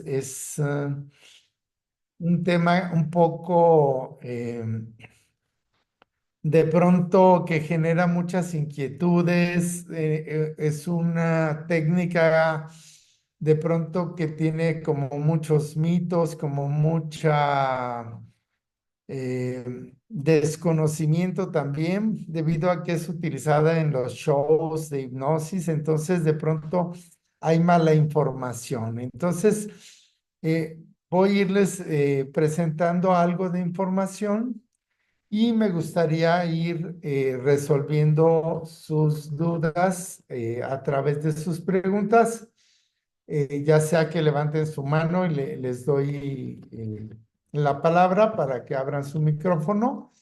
es un tema un poco de pronto que genera muchas inquietudes. Es una técnica de pronto que tiene como muchos mitos, como mucha desconocimiento también, debido a que es utilizada en los shows de hipnosis. Entonces de pronto hay mala información. Entonces voy a irles presentando algo de información y me gustaría ir resolviendo sus dudas a través de sus preguntas, ya sea que levanten su mano y les doy la palabra para que abran su micrófono,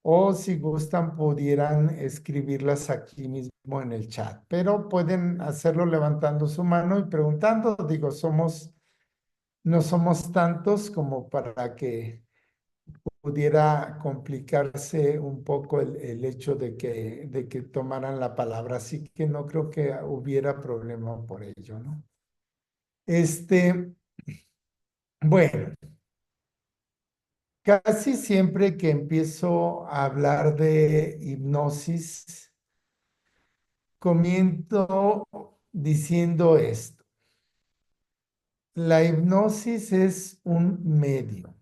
o si gustan pudieran escribirlas aquí mismo en el chat, pero pueden hacerlo levantando su mano y preguntando. Digo, no somos tantos como para que pudiera complicarse un poco el hecho de que tomaran la palabra, así que no creo que hubiera problema por ello, ¿no? Este, bueno, casi siempre que empiezo a hablar de hipnosis, comienzo diciendo esto: la hipnosis es un medio.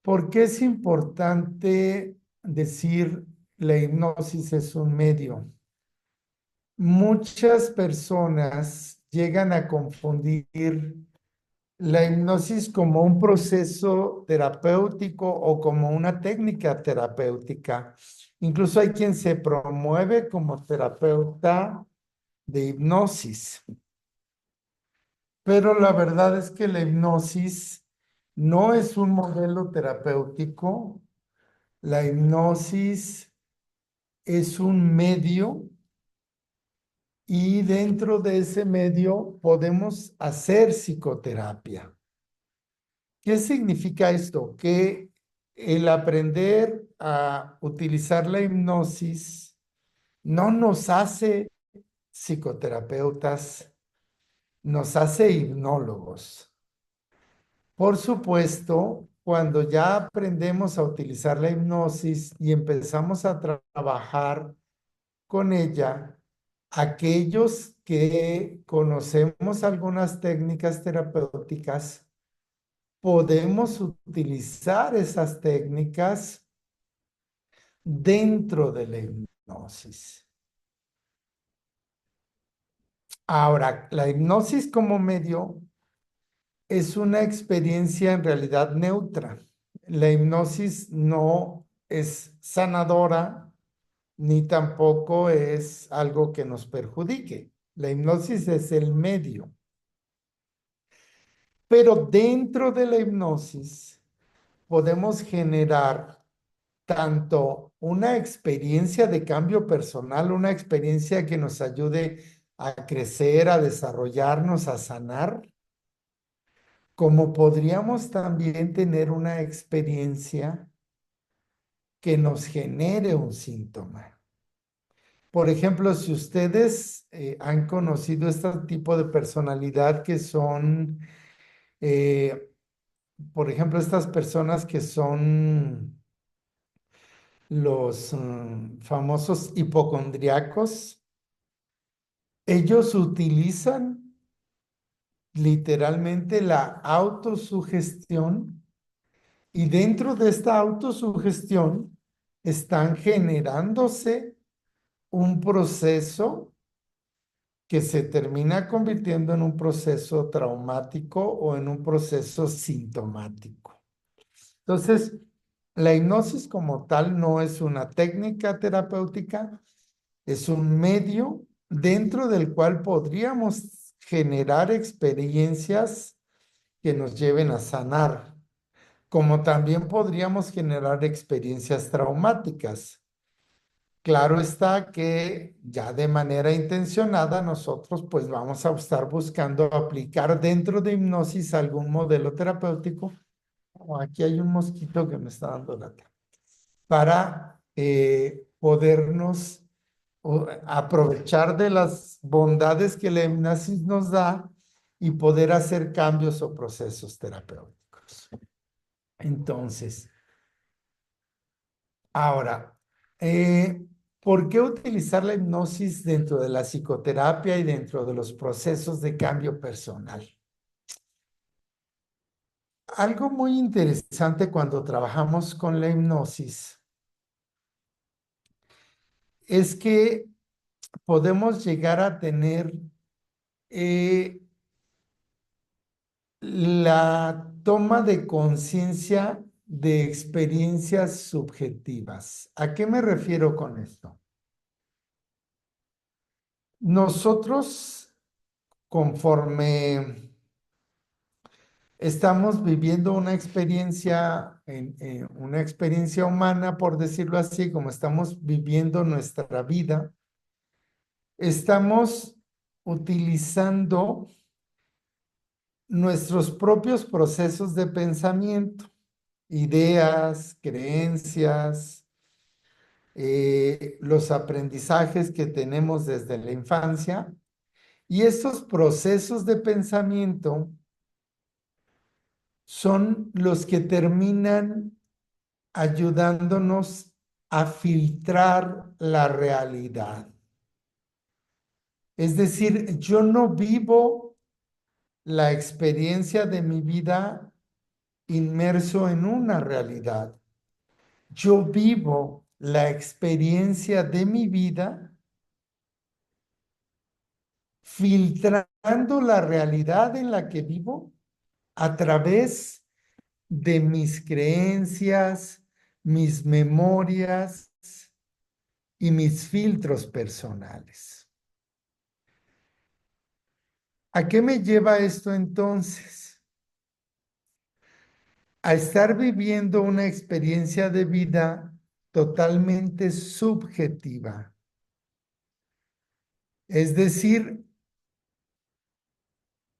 ¿Por qué es importante decir la hipnosis es un medio? Muchas personas llegan a confundir la hipnosis como un proceso terapéutico o como una técnica terapéutica. Incluso hay quien se promueve como terapeuta de hipnosis, pero la verdad es que la hipnosis no es un modelo terapéutico. La hipnosis es un medio, y dentro de ese medio podemos hacer psicoterapia. ¿Qué significa esto? Que el aprender a utilizar la hipnosis no nos hace psicoterapeutas, nos hace hipnólogos. Por supuesto, cuando ya aprendemos a utilizar la hipnosis y empezamos a trabajar con ella, aquellos que conocemos algunas técnicas terapéuticas, podemos utilizar esas técnicas dentro de la hipnosis. Ahora, la hipnosis como medio es una experiencia en realidad neutra. La hipnosis no es sanadora ni tampoco es algo que nos perjudique. La hipnosis es el medio. Pero dentro de la hipnosis podemos generar tanto una experiencia de cambio personal, una experiencia que nos ayude a crecer, a desarrollarnos, a sanar, como podríamos también tener una experiencia que nos genere un síntoma. Por ejemplo, si ustedes han conocido este tipo de personalidad que son, eh, por ejemplo, estas personas que son los famosos hipocondriacos, ellos utilizan literalmente la autosugestión, y dentro de esta autosugestión están generándose un proceso que se termina convirtiendo en un proceso traumático o en un proceso sintomático. Entonces, la hipnosis como tal no es una técnica terapéutica, es un medio dentro del cual podríamos generar experiencias que nos lleven a sanar, como también podríamos generar experiencias traumáticas. Claro está que ya de manera intencionada nosotros pues vamos a estar buscando aplicar dentro de hipnosis algún modelo terapéutico. Oh, aquí hay un mosquito que me está dando lata. Para podernos aprovechar de las bondades que la hipnosis nos da y poder hacer cambios o procesos terapéuticos. Entonces, ahora, ¿por qué utilizar la hipnosis dentro de la psicoterapia y dentro de los procesos de cambio personal? Algo muy interesante cuando trabajamos con la hipnosis es que podemos llegar a tener eh, la toma de conciencia de experiencias subjetivas. ¿A qué me refiero con esto? Nosotros, conforme estamos viviendo una experiencia humana, por decirlo así, como estamos viviendo nuestra vida, estamos utilizando nuestros propios procesos de pensamiento, ideas, creencias, los aprendizajes que tenemos desde la infancia, y estos procesos de pensamiento son los que terminan ayudándonos a filtrar la realidad. Es decir, yo no vivo la experiencia de mi vida inmerso en una realidad. Yo vivo la experiencia de mi vida filtrando la realidad en la que vivo a través de mis creencias, mis memorias y mis filtros personales. ¿A qué me lleva esto entonces? A estar viviendo una experiencia de vida totalmente subjetiva. Es decir,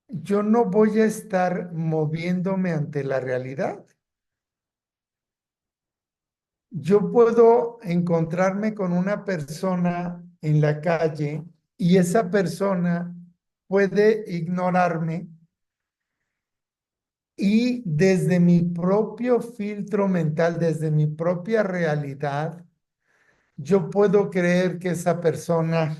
yo no voy a estar moviéndome ante la realidad. Yo puedo encontrarme con una persona en la calle y esa persona puede ignorarme y desde mi propio filtro mental, desde mi propia realidad, yo puedo creer que esa persona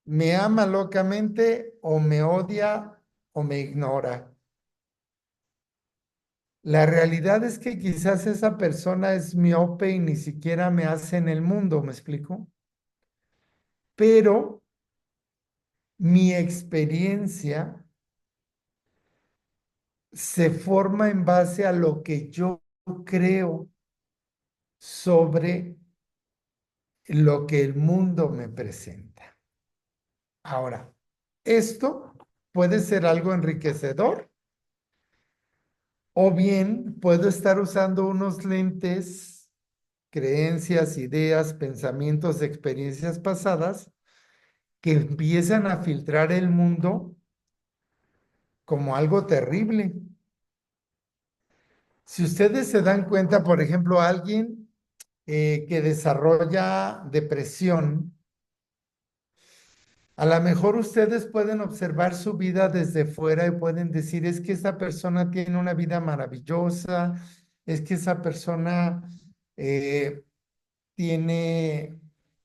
me ama locamente o me odia o me ignora. La realidad es que quizás esa persona es miope y ni siquiera me hace en el mundo, ¿me explico? Pero mi experiencia se forma en base a lo que yo creo sobre lo que el mundo me presenta. Ahora, esto puede ser algo enriquecedor o bien puedo estar usando unos lentes, creencias, ideas, pensamientos, experiencias pasadas que empiezan a filtrar el mundo como algo terrible. Si ustedes se dan cuenta, por ejemplo, alguien que desarrolla depresión, a lo mejor ustedes pueden observar su vida desde fuera y pueden decir, es que esa persona tiene una vida maravillosa, es que esa persona eh, tiene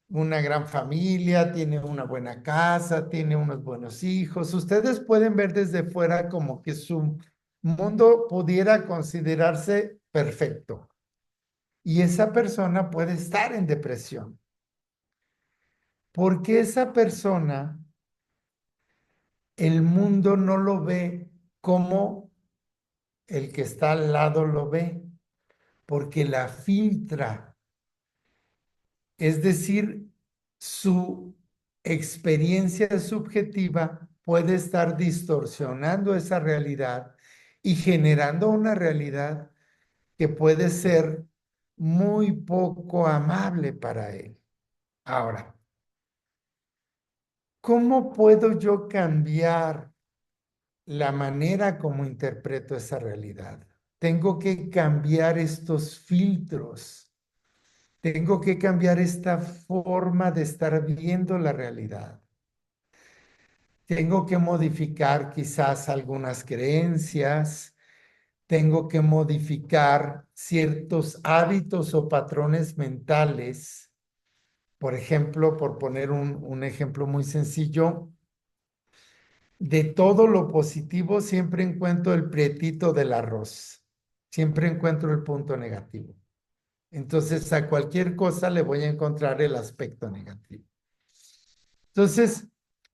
una gran familia, tiene una buena casa, tiene unos buenos hijos. Ustedes pueden ver desde fuera como que su mundo pudiera considerarse perfecto. Y esa persona puede estar en depresión, porque esa persona, el mundo no lo ve como el que está al lado lo ve, porque la filtra. Es decir, su experiencia subjetiva puede estar distorsionando esa realidad y generando una realidad que puede ser muy poco amable para él. Ahora, ¿cómo puedo yo cambiar la manera como interpreto esa realidad? Tengo que cambiar estos filtros. Tengo que cambiar esta forma de estar viendo la realidad. tengo que modificar quizás algunas creencias, tengo que modificar ciertos hábitos o patrones mentales. Por ejemplo, por poner un ejemplo muy sencillo, de todo lo positivo siempre encuentro el prietito del arroz, siempre encuentro el punto negativo. Entonces, a cualquier cosa le voy a encontrar el aspecto negativo. Entonces,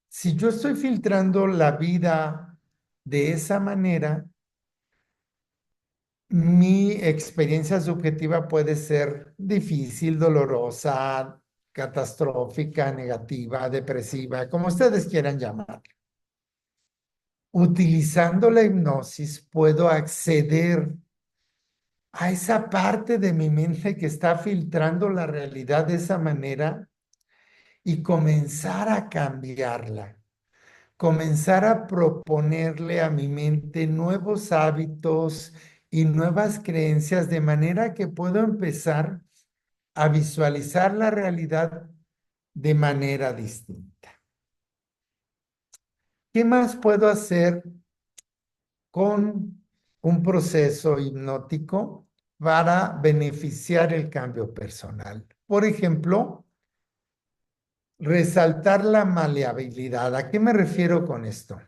si yo estoy filtrando la vida de esa manera, mi experiencia subjetiva puede ser difícil, dolorosa, catastrófica, negativa, depresiva, como ustedes quieran llamar. Utilizando la hipnosis puedo acceder a esa parte de mi mente que está filtrando la realidad de esa manera y comenzar a cambiarla, comenzar a proponerle a mi mente nuevos hábitos y nuevas creencias de manera que puedo empezar a visualizar la realidad de manera distinta. ¿Qué más puedo hacer con un proceso hipnótico para beneficiar el cambio personal? Por ejemplo, resaltar la maleabilidad. ¿A qué me refiero con esto?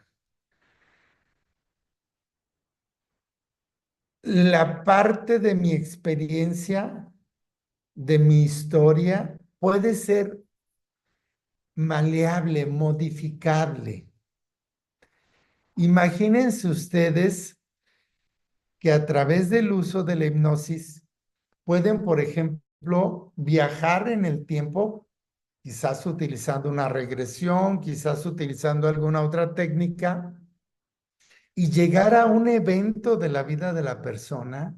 La parte de mi experiencia, de mi historia, puede ser maleable, modificable. Imagínense ustedes que a través del uso de la hipnosis pueden, por ejemplo, viajar en el tiempo, quizás utilizando una regresión, quizás utilizando alguna otra técnica, y llegar a un evento de la vida de la persona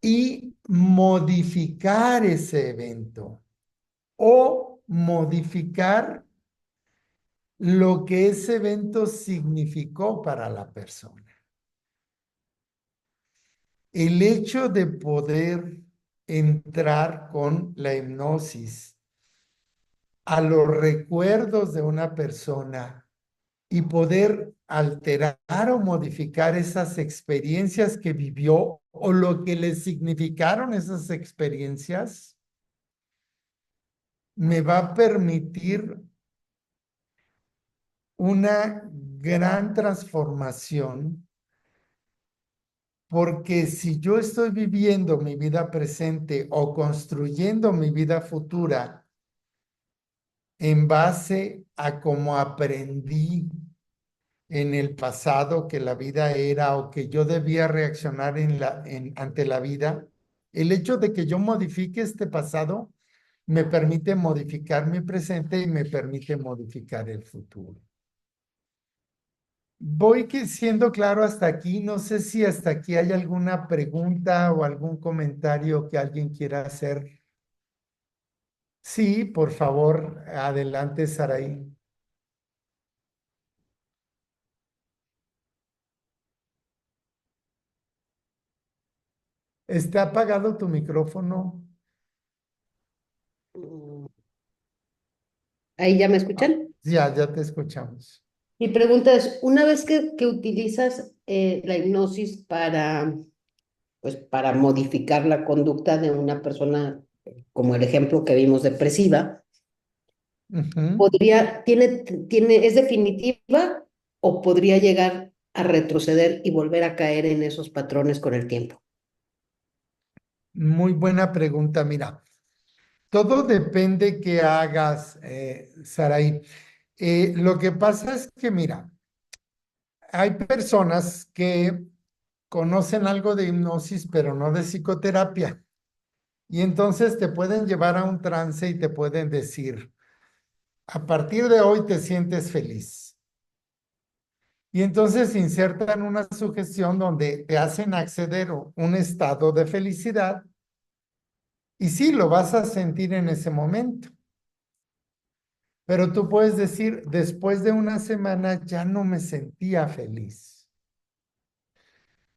y modificar ese evento o modificar lo que ese evento significó para la persona. El hecho de poder entrar con la hipnosis a los recuerdos de una persona y poder alterar o modificar esas experiencias que vivió o lo que le significaron esas experiencias, me va a permitir una gran transformación, porque si yo estoy viviendo mi vida presente o construyendo mi vida futura en base a cómo aprendí en el pasado que la vida era o que yo debía reaccionar ante la vida, el hecho de que yo modifique este pasado me permite modificar mi presente y me permite modificar el futuro. Voy siendo claro hasta aquí. No sé si hasta aquí hay alguna pregunta o algún comentario que alguien quiera hacer. Sí, por favor, adelante, Saraí. ¿Está apagado tu micrófono? Mm, Ahí ya me Ah, escuchan. ya te escuchamos. Mi pregunta es, una vez que utilizas la hipnosis pues, para modificar la conducta de una persona, como el ejemplo que vimos depresiva, Ujú. ¿es definitiva o podría llegar a retroceder y volver a caer en esos patrones con el tiempo? Muy buena pregunta. Mira, todo depende que hagas, Saraí. Lo que pasa es que, mira, hay personas que conocen algo de hipnosis, pero no de psicoterapia. Y entonces te pueden llevar a un trance y te pueden decir, a partir de hoy te sientes feliz. Y entonces insertan una sugestión donde te hacen acceder a un estado de felicidad y sí, lo vas a sentir en ese momento. Pero tú puedes decir, después de una semana ya no me sentía feliz.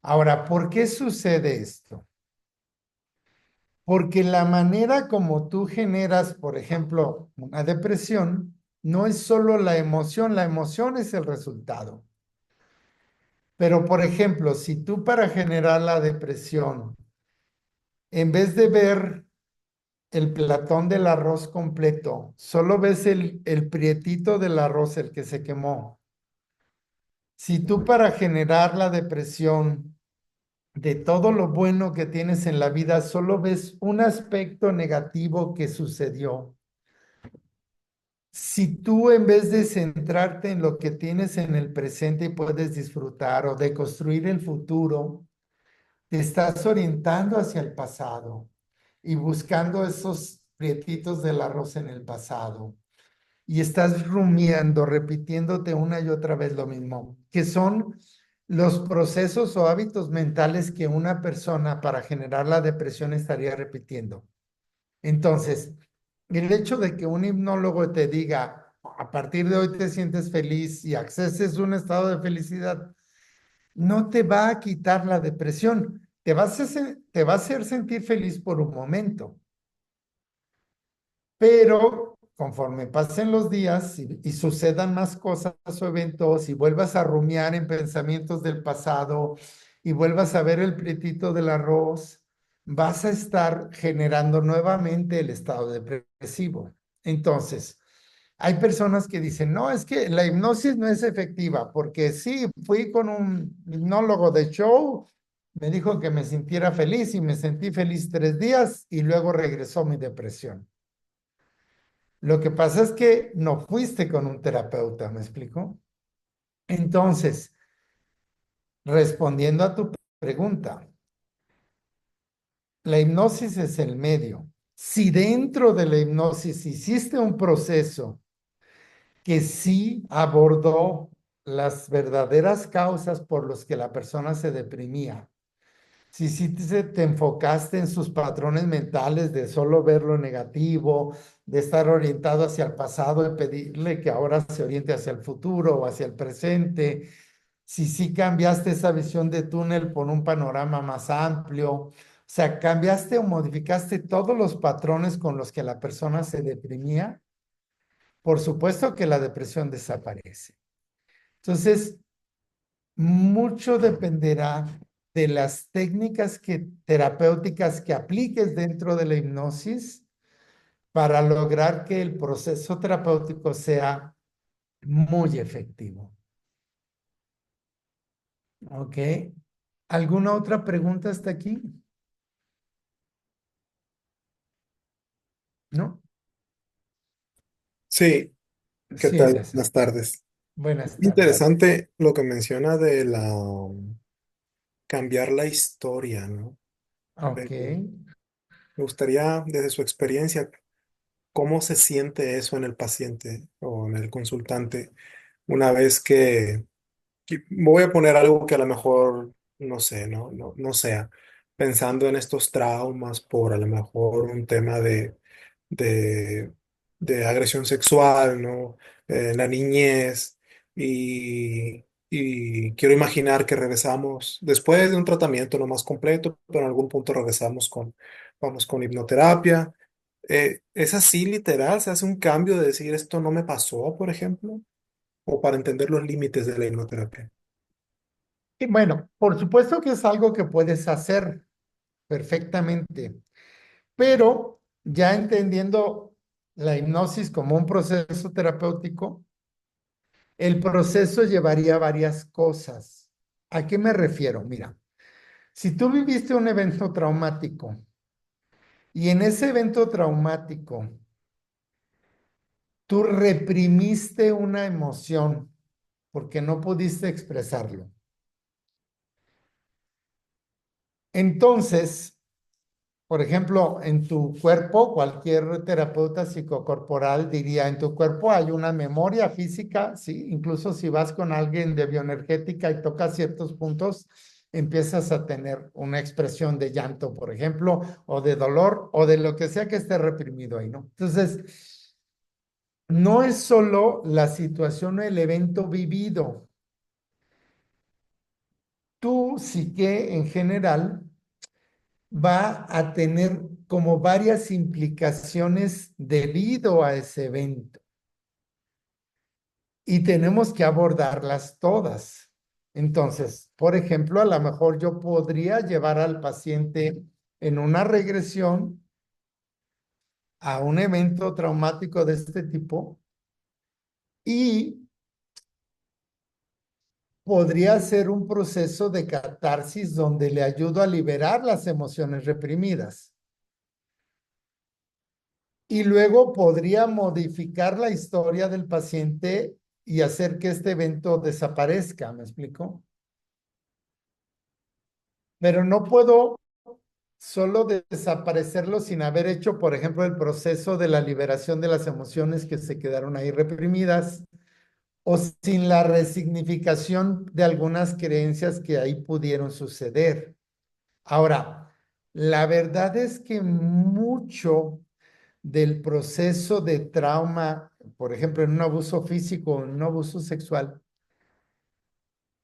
Ahora, ¿por qué sucede esto? Porque la manera como tú generas, por ejemplo, una depresión, no es solo la emoción es el resultado. Pero, por ejemplo, si tú para generar la depresión, en vez de ver el platón del arroz completo, solo ves el prietito del arroz, el que se quemó. Si tú para generar la depresión de todo lo bueno que tienes en la vida, solo ves un aspecto negativo que sucedió. Si tú en vez de centrarte en lo que tienes en el presente y puedes disfrutar o de construir el futuro, te estás orientando hacia el pasado y buscando esos prietitos del arroz en el pasado y estás rumiando, repitiéndote una y otra vez lo mismo, que son los procesos o hábitos mentales que una persona para generar la depresión estaría repitiendo. Entonces, el hecho de que un hipnólogo te diga, a partir de hoy te sientes feliz y acceses un estado de felicidad, no te va a quitar la depresión, te va a hacer sentir feliz por un momento, pero conforme pasen los días y sucedan más cosas o eventos y vuelvas a rumiar en pensamientos del pasado y vuelvas a ver el prietito del arroz, vas a estar generando nuevamente el estado depresivo. Entonces, hay personas que dicen, no, es que la hipnosis no es efectiva, porque sí, fui con un hipnólogo de show, me dijo que me sintiera feliz y me sentí feliz 3 días y luego regresó mi depresión. Lo que pasa es que no fuiste con un terapeuta, ¿me explico? Entonces, respondiendo a tu pregunta, la hipnosis es el medio. Si dentro de la hipnosis hiciste un proceso que sí abordó las verdaderas causas por las que la persona se deprimía, si sí te enfocaste en sus patrones mentales de solo ver lo negativo, de estar orientado hacia el pasado y pedirle que ahora se oriente hacia el futuro o hacia el presente, si sí cambiaste esa visión de túnel por un panorama más amplio, o sea, cambiaste o modificaste todos los patrones con los que la persona se deprimía, por supuesto que la depresión desaparece. Entonces, mucho dependerá de las técnicas terapéuticas que apliques dentro de la hipnosis para lograr que el proceso terapéutico sea muy efectivo. ¿Ok? ¿Alguna otra pregunta hasta aquí? ¿No? Sí, ¿qué Sí, tal? César. Buenas tardes. Buenas tardes. Interesante lo que menciona de la cambiar la historia, ¿no? Ok. Me gustaría, desde su experiencia, cómo se siente eso en el paciente o en el consultante una vez que voy a poner algo que a lo mejor no sé, no sea, pensando en estos traumas por a lo mejor un tema de, de agresión sexual, ¿no? En la niñez y quiero imaginar que regresamos después de un tratamiento no más completo, pero en algún punto regresamos vamos con hipnoterapia. ¿Es así literal? ¿Se hace un cambio de decir esto no me pasó, por ejemplo? O para entender los límites de la hipnoterapia. Y bueno, por supuesto que es algo que puedes hacer perfectamente, pero ya entendiendo la hipnosis como un proceso terapéutico, el proceso llevaría varias cosas. ¿A qué me refiero? Mira, si tú viviste un evento traumático y en ese evento traumático tú reprimiste una emoción porque no pudiste expresarlo, entonces, por ejemplo, en tu cuerpo, cualquier terapeuta psicocorporal diría, en tu cuerpo hay una memoria física, sí, incluso si vas con alguien de bioenergética y tocas ciertos puntos, empiezas a tener una expresión de llanto, por ejemplo, o de dolor, o de lo que sea que esté reprimido ahí, ¿no? Entonces, no es solo la situación o el evento vivido. Tu psique en general va a tener como varias implicaciones debido a ese evento. y tenemos que abordarlas todas. Entonces, por ejemplo, a lo mejor yo podría llevar al paciente en una regresión a un evento traumático de este tipo y podría ser un proceso de catarsis donde le ayudo a liberar las emociones reprimidas. Y luego podría modificar la historia del paciente y hacer que este evento desaparezca, ¿me explico? Pero no puedo solo desaparecerlo sin haber hecho, por ejemplo, el proceso de la liberación de las emociones que se quedaron ahí reprimidas o sin la resignificación de algunas creencias que ahí pudieron suceder. Ahora, la verdad es que mucho del proceso de trauma, por ejemplo, en un abuso físico o en un abuso sexual,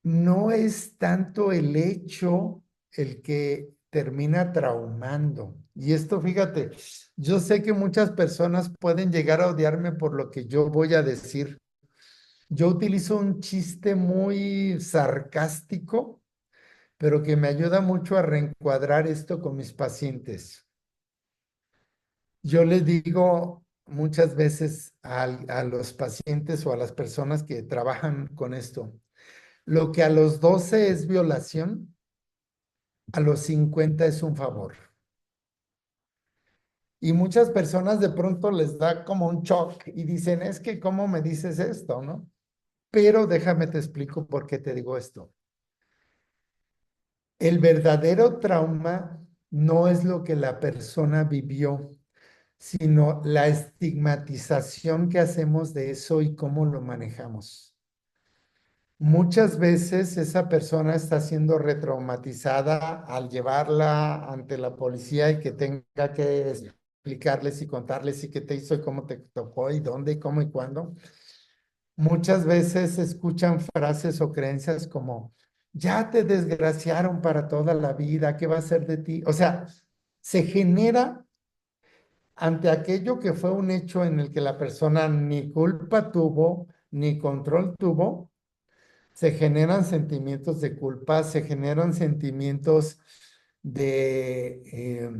no es tanto el hecho el que termina traumando. Y esto, fíjate, yo sé que muchas personas pueden llegar a odiarme por lo que yo voy a decir. Yo utilizo un chiste muy sarcástico, pero que me ayuda mucho a reencuadrar esto con mis pacientes. Yo les digo muchas veces a los pacientes o a las personas que trabajan con esto, lo que a los 12 es violación, a los 50 es un favor. Y muchas personas de pronto les da como un shock y dicen, es que ¿cómo me dices esto, no? Pero déjame te explico por qué te digo esto. El verdadero trauma no es lo que la persona vivió, sino la estigmatización que hacemos de eso y cómo lo manejamos. Muchas veces esa persona está siendo retraumatizada al llevarla ante la policía y que tenga que explicarles y contarles y qué te hizo y cómo te tocó y dónde y cómo y cuándo. Muchas veces escuchan frases o creencias como, ya te desgraciaron para toda la vida, ¿qué va a ser de ti? O sea, se genera ante aquello que fue un hecho en el que la persona ni culpa tuvo, ni control tuvo, se generan sentimientos de culpa, se generan sentimientos de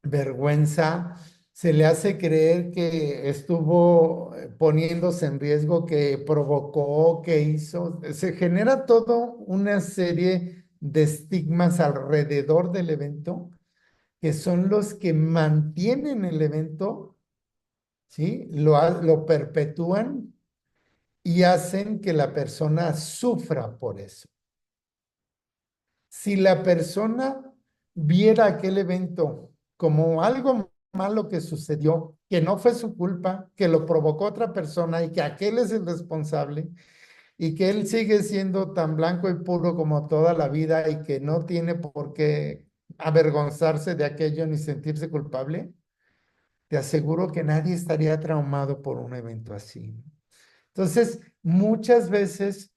vergüenza, se le hace creer que estuvo poniéndose en riesgo, que provocó, que hizo, se genera todo una serie de estigmas alrededor del evento que son los que mantienen el evento, ¿sí? Lo perpetúan y hacen que la persona sufra por eso. Si la persona viera aquel evento como algo malo que sucedió, que no fue su culpa, que lo provocó otra persona y que aquel es el responsable y que él sigue siendo tan blanco y puro como toda la vida y que no tiene por qué avergonzarse de aquello ni sentirse culpable, te aseguro que nadie estaría traumado por un evento así. Entonces, muchas veces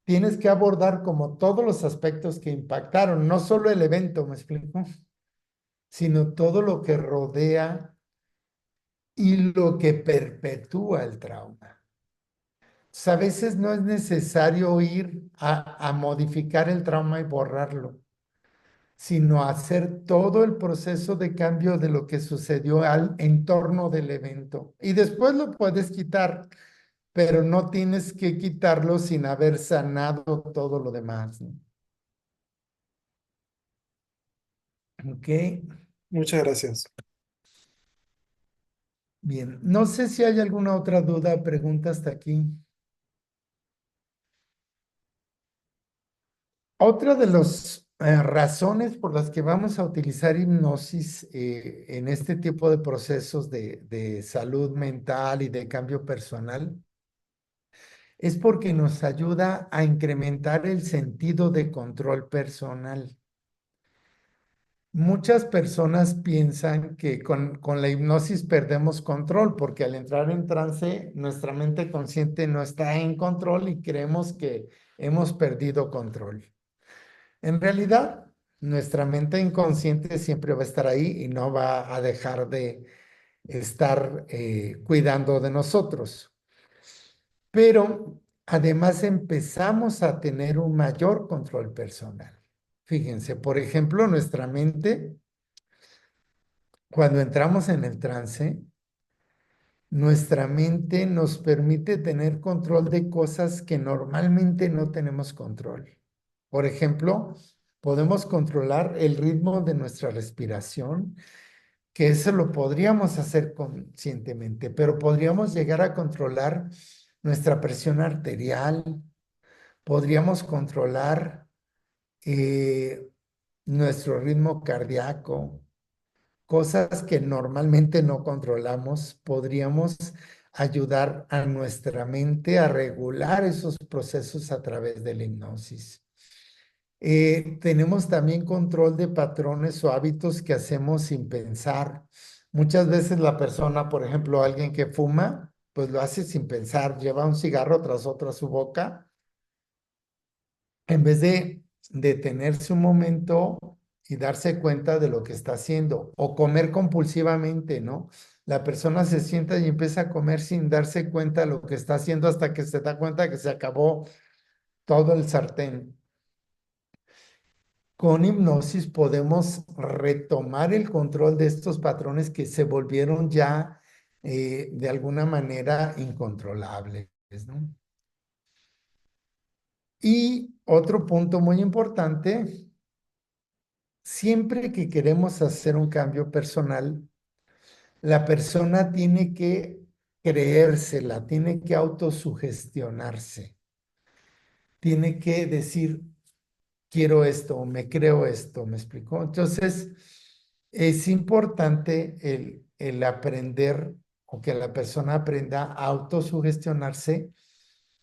tienes que abordar como todos los aspectos que impactaron, no solo el evento, ¿me explico? Sino todo lo que rodea y lo que perpetúa el trauma. Entonces, a veces no es necesario ir a modificar el trauma y borrarlo, sino hacer todo el proceso de cambio de lo que sucedió al entorno del evento. Y después lo puedes quitar, pero no tienes que quitarlo sin haber sanado todo lo demás, ¿no? Ok, Muchas gracias. bien. No sé si hay alguna otra duda o pregunta hasta aquí. Otra de las razones por las que vamos a utilizar hipnosis en este tipo de procesos de salud mental y de cambio personal es porque nos ayuda a incrementar el sentido de control personal. Muchas personas piensan que con la hipnosis perdemos control porque al entrar en trance nuestra mente consciente no está en control y creemos que hemos perdido control. En realidad, nuestra mente inconsciente siempre va a estar ahí y no va a dejar de estar cuidando de nosotros. pero además empezamos a tener un mayor control personal. Fíjense, por ejemplo, nuestra mente, cuando entramos en el trance, nuestra mente nos permite tener control de cosas que normalmente no tenemos control. Por ejemplo, podemos controlar el ritmo de nuestra respiración, que eso lo podríamos hacer conscientemente, pero podríamos llegar a controlar nuestra presión arterial, podríamos controlar eh, nuestro ritmo cardíaco, cosas que normalmente no controlamos, podríamos ayudar a nuestra mente a regular esos procesos a través de la hipnosis. Tenemos también control de patrones o hábitos que hacemos sin pensar. Muchas veces la persona, por ejemplo, alguien que fuma, pues lo hace sin pensar, lleva un cigarro tras otro a su boca, en vez de detenerse un momento y darse cuenta de lo que está haciendo, o comer compulsivamente, ¿no? La persona se sienta y empieza a comer sin darse cuenta de lo que está haciendo hasta que se da cuenta que se acabó todo el sartén. Con hipnosis podemos retomar el control de estos patrones que se volvieron ya de alguna manera incontrolables, ¿no? Y otro punto muy importante, siempre que queremos hacer un cambio personal, la persona tiene que creérsela, tiene que autosugestionarse, tiene que decir, quiero esto, me creo esto, ¿me explicó? Entonces, es importante el aprender o que la persona aprenda a autosugestionarse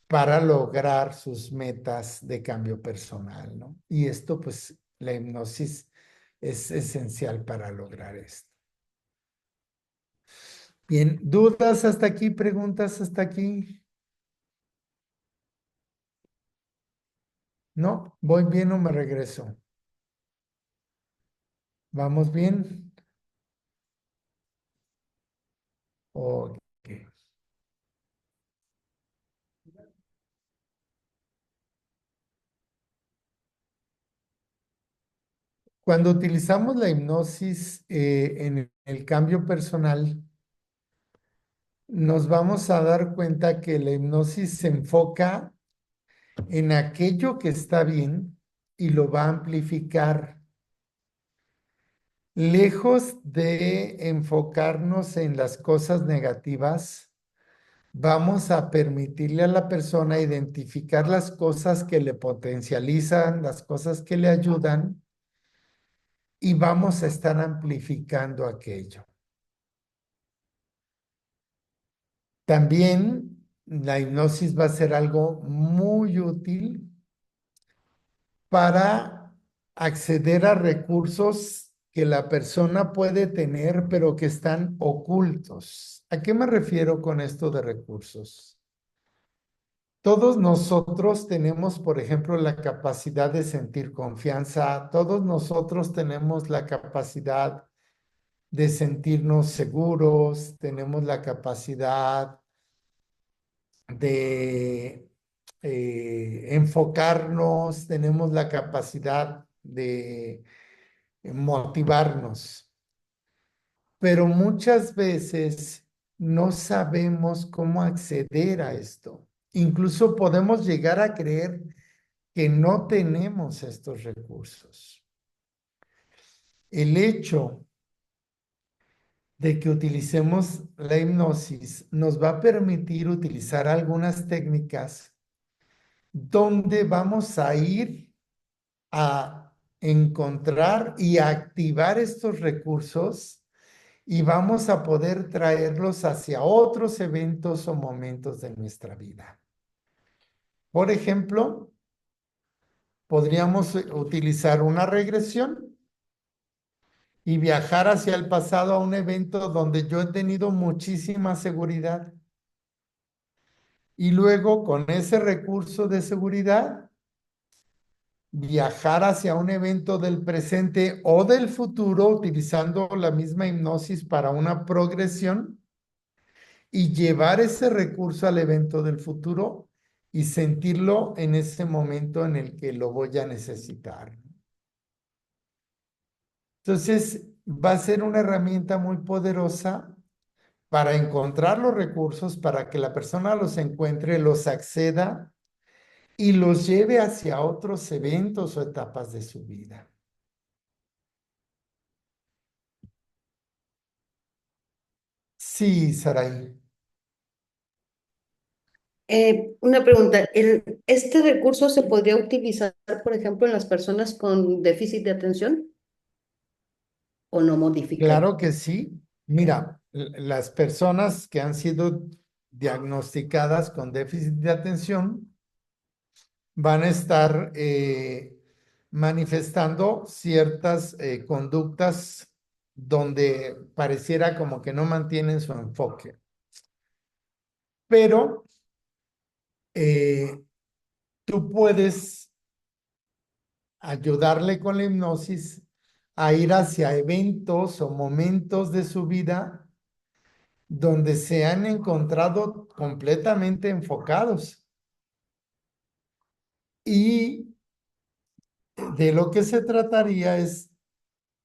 para lograr sus metas de cambio personal, ¿no? Y esto, pues, la hipnosis es esencial para lograr esto. Bien, ¿dudas hasta aquí? ¿Preguntas hasta aquí? ¿No? ¿Voy bien o me regreso? ¿Vamos bien? Ok. Cuando utilizamos la hipnosis en el cambio personal, nos vamos a dar cuenta que la hipnosis se enfoca en aquello que está bien y lo va a amplificar. Lejos de enfocarnos en las cosas negativas, vamos a permitirle a la persona identificar las cosas que le potencializan, las cosas que le ayudan, y vamos a estar amplificando aquello. También la hipnosis va a ser algo muy útil para acceder a recursos que la persona puede tener, pero que están ocultos. ¿A qué me refiero con esto de recursos? Todos nosotros tenemos, por ejemplo, la capacidad de sentir confianza. Todos nosotros tenemos la capacidad de sentirnos seguros. Tenemos la capacidad de enfocarnos. Tenemos la capacidad de motivarnos. Pero muchas veces no sabemos cómo acceder a esto. Incluso podemos llegar a creer que no tenemos estos recursos. El hecho de que utilicemos la hipnosis nos va a permitir utilizar algunas técnicas donde vamos a ir a encontrar y a activar estos recursos y vamos a poder traerlos hacia otros eventos o momentos de nuestra vida. Por ejemplo, podríamos utilizar una regresión y viajar hacia el pasado a un evento donde yo he tenido muchísima seguridad. Y luego, con ese recurso de seguridad, viajar hacia un evento del presente o del futuro utilizando la misma hipnosis para una progresión y llevar ese recurso al evento del futuro y sentirlo en ese momento en el que lo voy a necesitar. Entonces, va a ser una herramienta muy poderosa para encontrar los recursos, para que la persona los encuentre, los acceda y los lleve hacia otros eventos o etapas de su vida. Sí, Saray. Una pregunta, ¿este recurso se podría utilizar, por ejemplo, en las personas con déficit de atención o no modifica? Claro que sí. Mira, las personas que han sido diagnosticadas con déficit de atención van a estar manifestando ciertas conductas donde pareciera como que no mantienen su enfoque. Pero eh, tú puedes ayudarle con la hipnosis a ir hacia eventos o momentos de su vida donde se han encontrado completamente enfocados. Y de lo que se trataría es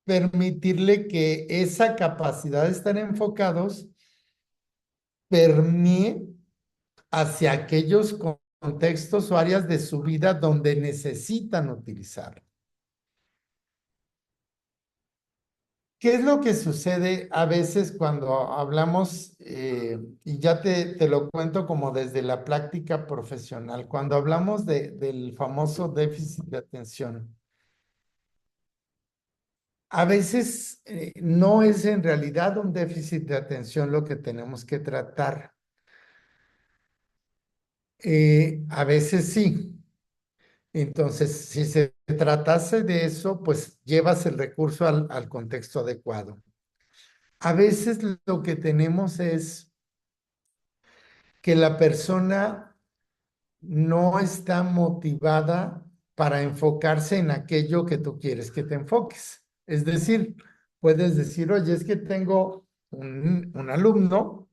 permitirle que esa capacidad de estar enfocados permee hacia aquellos contextos o áreas de su vida donde necesitan utilizar. ¿Qué es lo que sucede a veces cuando hablamos, y ya te lo cuento como desde la práctica profesional, cuando hablamos del famoso déficit de atención? A veces no es en realidad un déficit de atención lo que tenemos que tratar. A veces sí. Entonces, si se tratase de eso, pues llevas el recurso al contexto adecuado. A veces lo que tenemos es que la persona no está motivada para enfocarse en aquello que tú quieres que te enfoques. Es decir, puedes decir, oye, es que tengo un alumno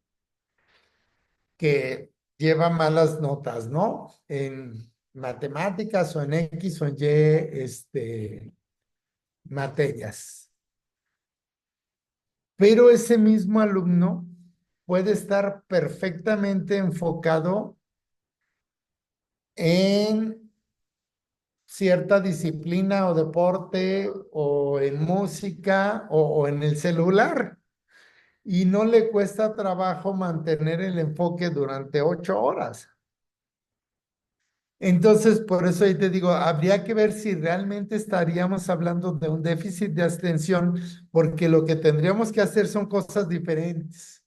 que lleva malas notas, ¿no? En matemáticas o en X o en Y, materias. Pero ese mismo alumno puede estar perfectamente enfocado en cierta disciplina o deporte o en música o en el celular y no le cuesta trabajo mantener el enfoque durante 8 horas. Entonces, por eso ahí te digo, habría que ver si realmente estaríamos hablando de un déficit de atención, porque lo que tendríamos que hacer son cosas diferentes.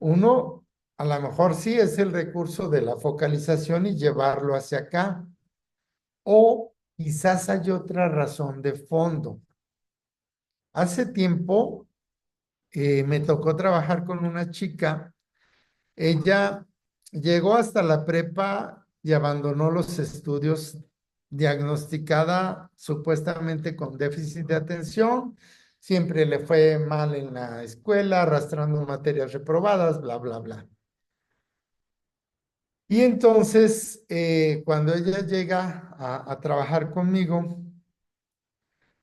Uno, a lo mejor sí es el recurso de la focalización y llevarlo hacia acá. O quizás hay otra razón de fondo. Hace tiempo me tocó trabajar con una chica. Ella llegó hasta la prepa y abandonó los estudios, diagnosticada supuestamente con déficit de atención. Siempre le fue mal en la escuela, arrastrando materias reprobadas, bla, bla, bla. Y entonces, cuando ella llega a trabajar conmigo,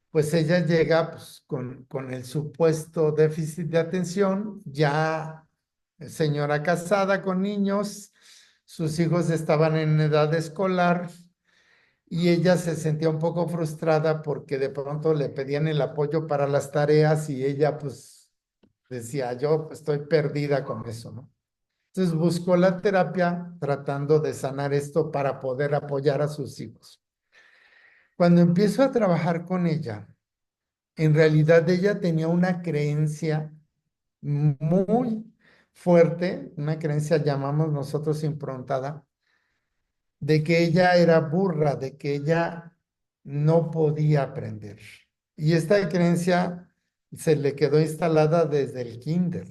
pues ella llega pues, con el supuesto déficit de atención, ya señora casada con niños, sus hijos estaban en edad escolar y ella se sentía un poco frustrada porque de pronto le pedían el apoyo para las tareas y ella pues decía, yo pues, estoy perdida con eso, ¿no? Entonces buscó la terapia tratando de sanar esto para poder apoyar a sus hijos. Cuando empiezo a trabajar con ella, en realidad ella tenía una creencia muy fuerte, una creencia llamamos nosotros improntada, de que ella era burra, de que ella no podía aprender. Y esta creencia se le quedó instalada desde el kinder.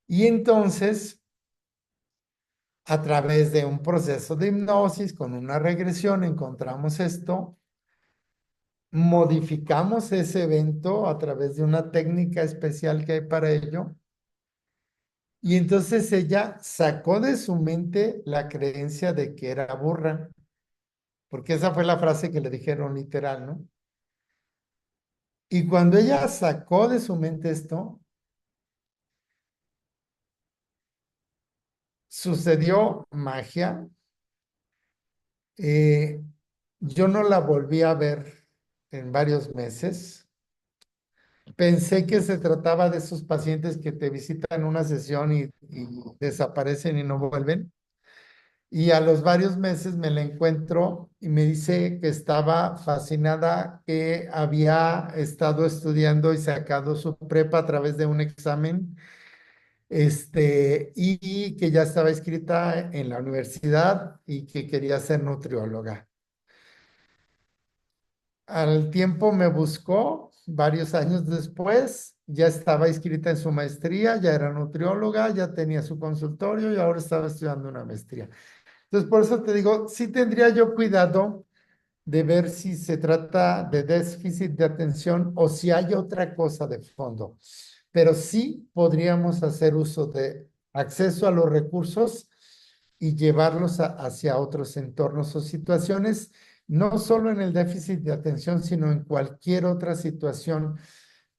Y entonces, a través de un proceso de hipnosis con una regresión, encontramos esto modificamos ese evento a través de una técnica especial que hay para ello. Y entonces ella sacó de su mente la creencia de que era burra, porque esa fue la frase que le dijeron literal, ¿no? Y cuando ella sacó de su mente esto, sucedió magia. Eh, yo no la volví a ver en varios meses. Pensé que se trataba de esos pacientes que te visitan una sesión y desaparecen y no vuelven. Y a los varios meses me la encuentro y me dice que estaba fascinada, que había estado estudiando y sacado su prepa a través de un examen, y que ya estaba inscrita en la universidad y que quería ser nutrióloga. Al tiempo me buscó, varios años después, ya estaba inscrita en su maestría, ya era nutrióloga, ya tenía su consultorio y ahora estaba estudiando una maestría. Entonces, por eso te digo, sí tendría yo cuidado de ver si se trata de déficit de atención o si hay otra cosa de fondo. Pero sí podríamos hacer uso de acceso a los recursos y llevarlos hacia otros entornos o situaciones, no solo en el déficit de atención, sino en cualquier otra situación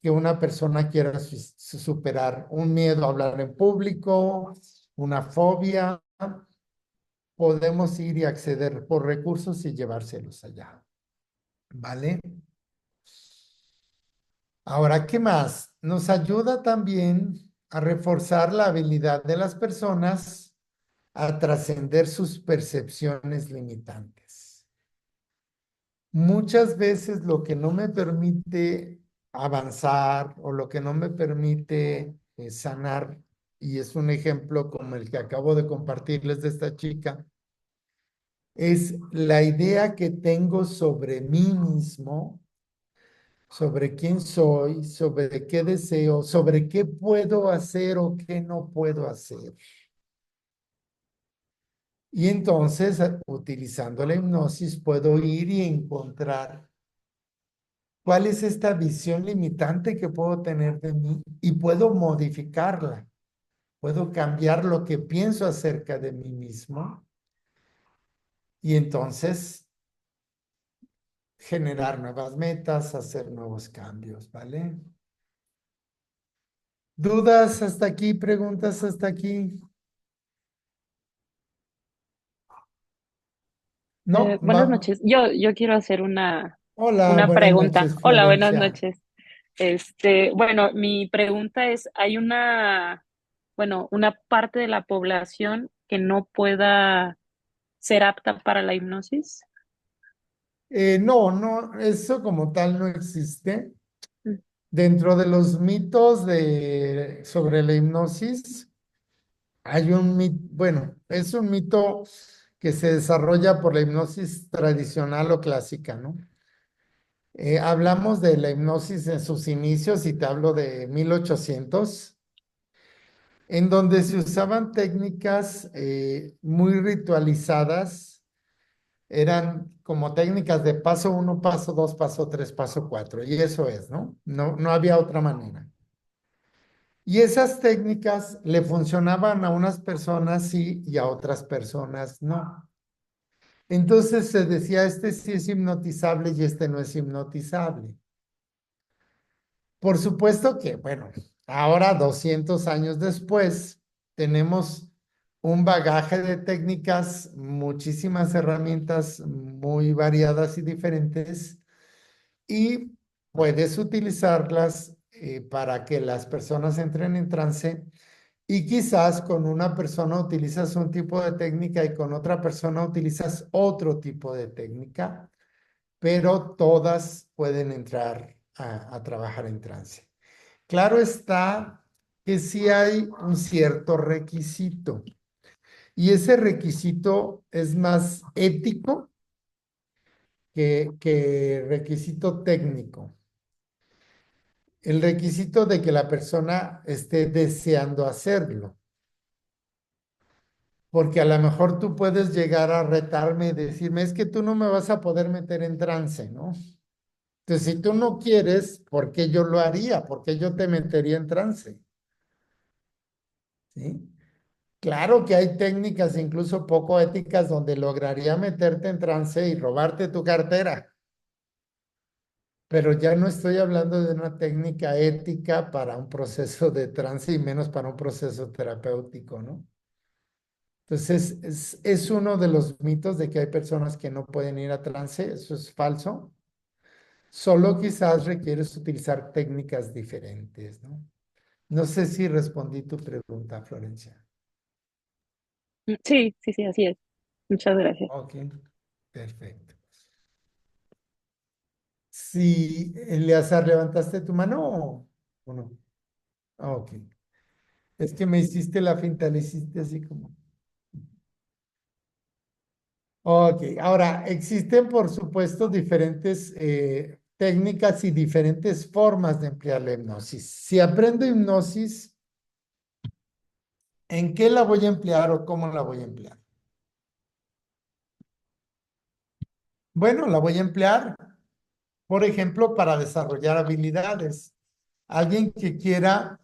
que una persona quiera superar. Un miedo a hablar en público, una fobia, podemos ir y acceder por recursos y llevárselos allá. ¿Vale? Ahora, ¿qué más? Nos ayuda también a reforzar la habilidad de las personas a trascender sus percepciones limitantes. Muchas veces lo que no me permite avanzar o lo que no me permite sanar, y es un ejemplo como el que acabo de compartirles de esta chica, es la idea que tengo sobre mí mismo, sobre quién soy, sobre qué deseo, sobre qué puedo hacer o qué no puedo hacer. Y entonces, utilizando la hipnosis, puedo ir y encontrar cuál es esta visión limitante que puedo tener de mí y puedo modificarla. Puedo cambiar lo que pienso acerca de mí mismo y entonces generar nuevas metas, hacer nuevos cambios, ¿vale? ¿Dudas hasta aquí? ¿Preguntas hasta aquí? No, Buenas noches. Yo quiero hacer Hola, una buenas pregunta. noches, Hola, buenas Florencia. noches. Bueno, mi pregunta es, ¿hay una parte de la población que no pueda ser apta para la hipnosis? No, no, eso como tal no existe. Mm. Dentro de los mitos sobre la hipnosis, hay un mito, bueno, es un mito que se desarrolla por la hipnosis tradicional o clásica, ¿no? Hablamos de la hipnosis en sus inicios y te hablo de 1800, en donde se usaban técnicas muy ritualizadas. Eran como técnicas de paso uno, paso dos, paso tres, paso cuatro, y eso es, ¿no? No, no había otra manera. Y esas técnicas le funcionaban a unas personas sí y a otras personas no. Entonces se decía, este sí es hipnotizable y este no es hipnotizable. Por supuesto que, bueno, ahora 200 años después, tenemos un bagaje de técnicas, muchísimas herramientas muy variadas y diferentes, y puedes utilizarlas para que las personas entren en trance. Y quizás con una persona utilizas un tipo de técnica y con otra persona utilizas otro tipo de técnica, pero todas pueden entrar a trabajar en trance. Claro está que sí hay un cierto requisito y ese requisito es más ético que requisito técnico. El requisito de que la persona esté deseando hacerlo. Porque a lo mejor tú puedes llegar a retarme y decirme, es que tú no me vas a poder meter en trance, ¿no? Entonces, si tú no quieres, ¿por qué yo lo haría? ¿Por qué yo te metería en trance? ¿Sí? Claro que hay técnicas incluso poco éticas donde lograría meterte en trance y robarte tu cartera, pero ya no estoy hablando de una técnica ética para un proceso de trance y menos para un proceso terapéutico, ¿no? Entonces, es uno de los mitos de que hay personas que no pueden ir a trance, eso es falso. Solo quizás requieres utilizar técnicas diferentes, ¿no? No sé si respondí tu pregunta, Florencia. Sí, sí, sí, así es. Muchas gracias. Ok, perfecto. Si, Eleazar, ¿levantaste tu mano o no? Ah, ok. Es que me hiciste la finta, le hiciste así como. Ok, ahora existen por supuesto diferentes técnicas y diferentes formas de emplear la hipnosis. Si aprendo hipnosis, ¿en qué la voy a emplear o cómo la voy a emplear? Bueno, la voy a emplear, por ejemplo, para desarrollar habilidades. Alguien que quiera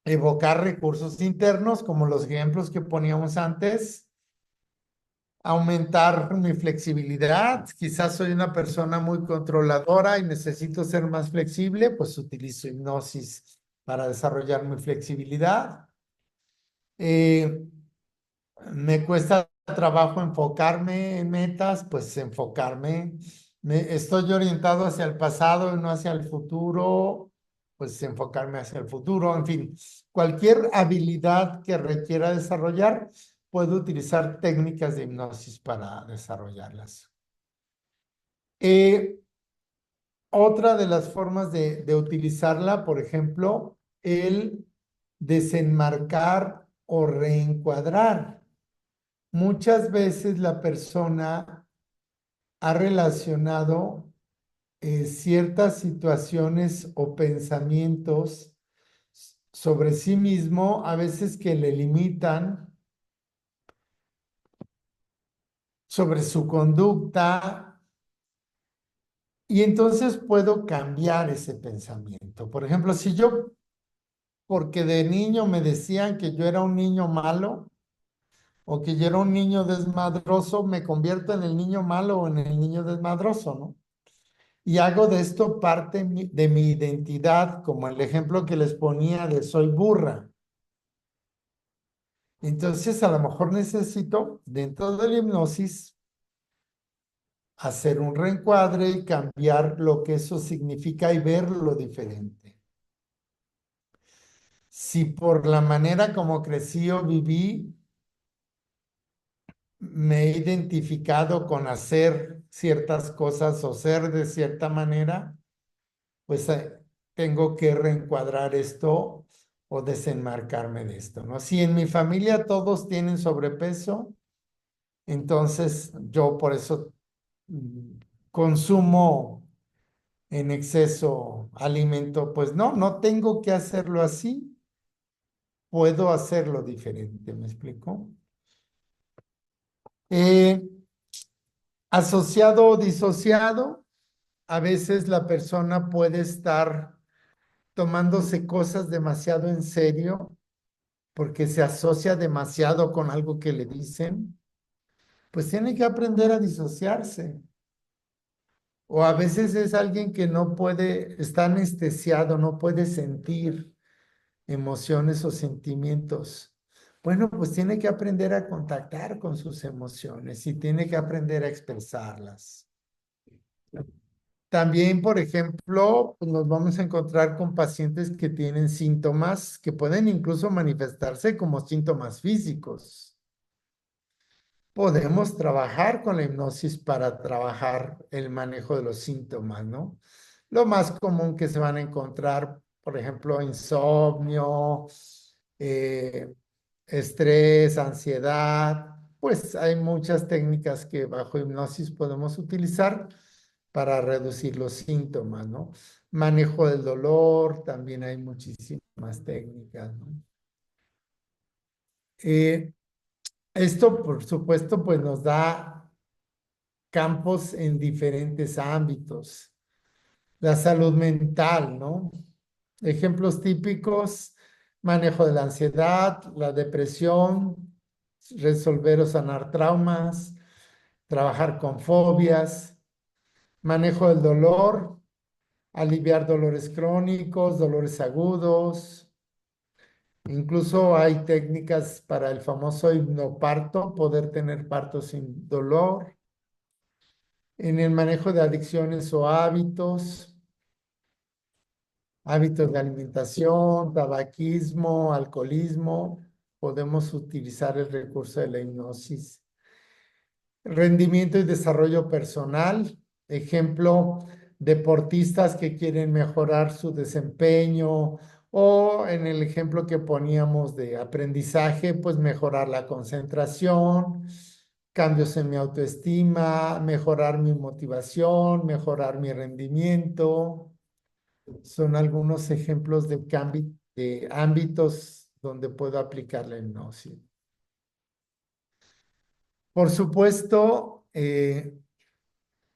evocar recursos internos, como los ejemplos que poníamos antes, aumentar mi flexibilidad. Quizás soy una persona muy controladora y necesito ser más flexible, pues utilizo hipnosis para desarrollar mi flexibilidad. Eh, Me cuesta trabajo enfocarme en metas, pues enfocarme. Estoy orientado hacia el pasado y no hacia el futuro, pues enfocarme hacia el futuro. En fin, cualquier habilidad que requiera desarrollar, puedo utilizar técnicas de hipnosis para desarrollarlas. Eh, Otra de las formas de utilizarla, por ejemplo, el desenmarcar o reencuadrar. Muchas veces la persona ha relacionado ciertas situaciones o pensamientos sobre sí mismo, a veces que le limitan, sobre su conducta, y entonces puedo cambiar ese pensamiento. Por ejemplo, si yo, porque de niño me decían que yo era un niño malo o que yo era un niño desmadroso, me convierto en el niño malo o en el niño desmadroso, ¿no? Y hago de esto parte de mi identidad, como el ejemplo que les ponía de soy burra. Entonces, a lo mejor necesito, dentro de la hipnosis, hacer un reencuadre y cambiar lo que eso significa y verlo diferente. Si por la manera como crecí o viví, me he identificado con hacer ciertas cosas o ser de cierta manera, pues tengo que reencuadrar esto o desenmarcarme de esto, ¿no? Si en mi familia todos tienen sobrepeso, entonces yo por eso mm, consumo en exceso alimento, pues no, no tengo que hacerlo así, puedo hacerlo diferente, ¿me explico? Eh, Asociado o disociado, a veces la persona puede estar tomándose cosas demasiado en serio porque se asocia demasiado con algo que le dicen, pues tiene que aprender a disociarse. O a veces es alguien que no puede, está anestesiado, no puede sentir emociones o sentimientos. Bueno, pues tiene que aprender a contactar con sus emociones y tiene que aprender a expresarlas. También, por ejemplo, pues nos vamos a encontrar con pacientes que tienen síntomas que pueden incluso manifestarse como síntomas físicos. Podemos trabajar con la hipnosis para trabajar el manejo de los síntomas, ¿no? Lo más común que se van a encontrar, por ejemplo, insomnio, eh, estrés, ansiedad, pues hay muchas técnicas que bajo hipnosis podemos utilizar para reducir los síntomas, ¿no? Manejo del dolor, también hay muchísimas técnicas, ¿no? Eh, Esto, por supuesto, pues nos da campos en diferentes ámbitos. La salud mental, ¿no? Ejemplos típicos, manejo de la ansiedad, la depresión, resolver o sanar traumas, trabajar con fobias, manejo del dolor, aliviar dolores crónicos, dolores agudos. Incluso hay técnicas para el famoso hipnoparto, poder tener parto sin dolor. En el manejo de adicciones o hábitos de alimentación, tabaquismo, alcoholismo, podemos utilizar el recurso de la hipnosis. Rendimiento y desarrollo personal, ejemplo, deportistas que quieren mejorar su desempeño o en el ejemplo que poníamos de aprendizaje, pues mejorar la concentración, cambios en mi autoestima, mejorar mi motivación, mejorar mi rendimiento. Son algunos ejemplos de ámbitos donde puedo aplicar la hipnosis. Por supuesto,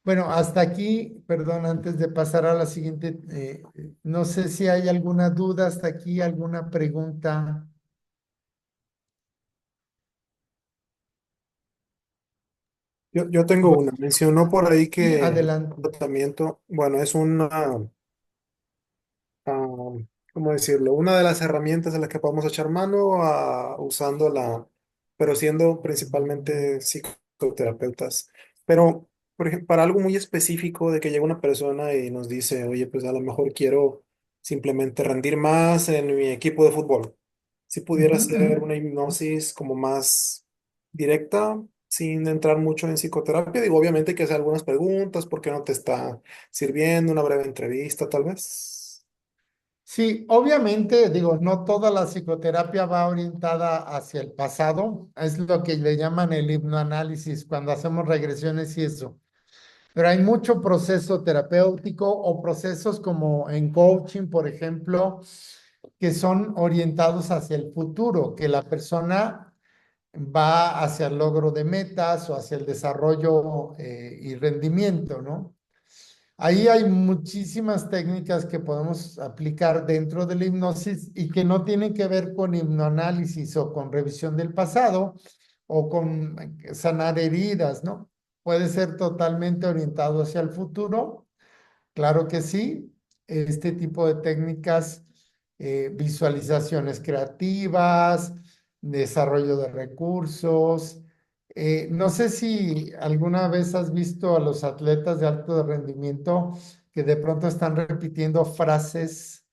bueno, hasta aquí, perdón, antes de pasar a la siguiente, no sé si hay alguna duda hasta aquí, alguna pregunta. Yo tengo Bueno, una. Mencionó por ahí sí, que adelante. tratamiento, bueno, es una, ah, ¿cómo decirlo? Una de las herramientas de las que podemos echar mano usándola, pero siendo principalmente psicoterapeutas. Pero, por ejemplo, para algo muy específico de que llega una persona y nos dice, oye, pues a lo mejor quiero simplemente rendir más en mi equipo de fútbol. Si pudiera Ujú, ujú. ser una hipnosis como más directa, sin entrar mucho en psicoterapia, digo, obviamente que hacer algunas preguntas, ¿por qué no te está sirviendo? Una breve entrevista, tal vez. Sí, obviamente, digo, no toda la psicoterapia va orientada hacia el pasado, es lo que le llaman el hipnoanálisis cuando hacemos regresiones y eso. Pero hay mucho proceso terapéutico o procesos como en coaching, por ejemplo, que son orientados hacia el futuro, que la persona va hacia el logro de metas o hacia el desarrollo y rendimiento, ¿no? Ahí hay muchísimas técnicas que podemos aplicar dentro de la hipnosis y que no tienen que ver con hipnoanálisis o con revisión del pasado o con sanar heridas, ¿no? Puede ser totalmente orientado hacia el futuro. Claro que sí. Este tipo de técnicas, visualizaciones creativas, desarrollo de recursos. No sé si alguna vez has visto a los atletas de alto rendimiento que de pronto están repitiendo frases,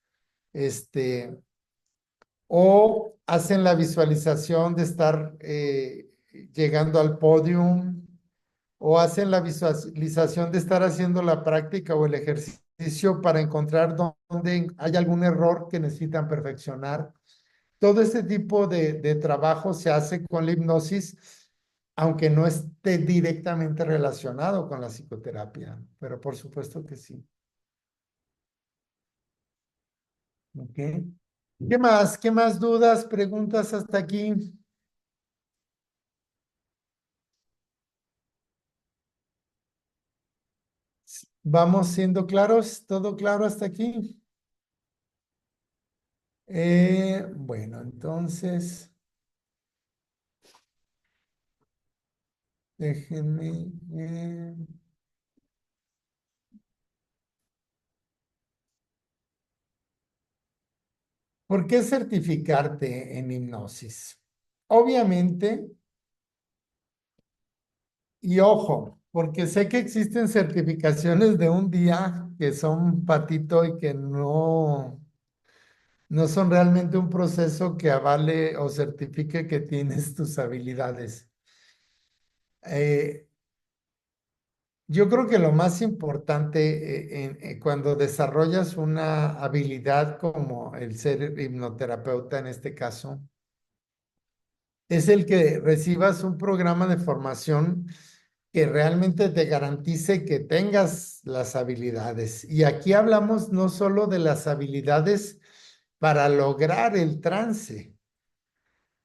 este, o hacen la visualización de estar llegando al podium, o hacen la visualización de estar haciendo la práctica o el ejercicio para encontrar dónde hay algún error que necesitan perfeccionar. Todo este tipo de trabajo se hace con la hipnosis, aunque no esté directamente relacionado con la psicoterapia, pero por supuesto que sí. ¿Ok? ¿Qué más? ¿Qué más dudas, preguntas hasta aquí? ¿Vamos siendo claros? ¿Todo claro hasta aquí? Bueno, entonces, déjenme. ¿Por qué certificarte en hipnosis? Obviamente, y ojo, porque sé que existen certificaciones de un día que son patito y que no son realmente un proceso que avale o certifique que tienes tus habilidades. Eh, yo creo que lo más importante cuando desarrollas una habilidad como el ser hipnoterapeuta en este caso, es el que recibas un programa de formación que realmente te garantice que tengas las habilidades. Y aquí hablamos no solo de las habilidades para lograr el trance,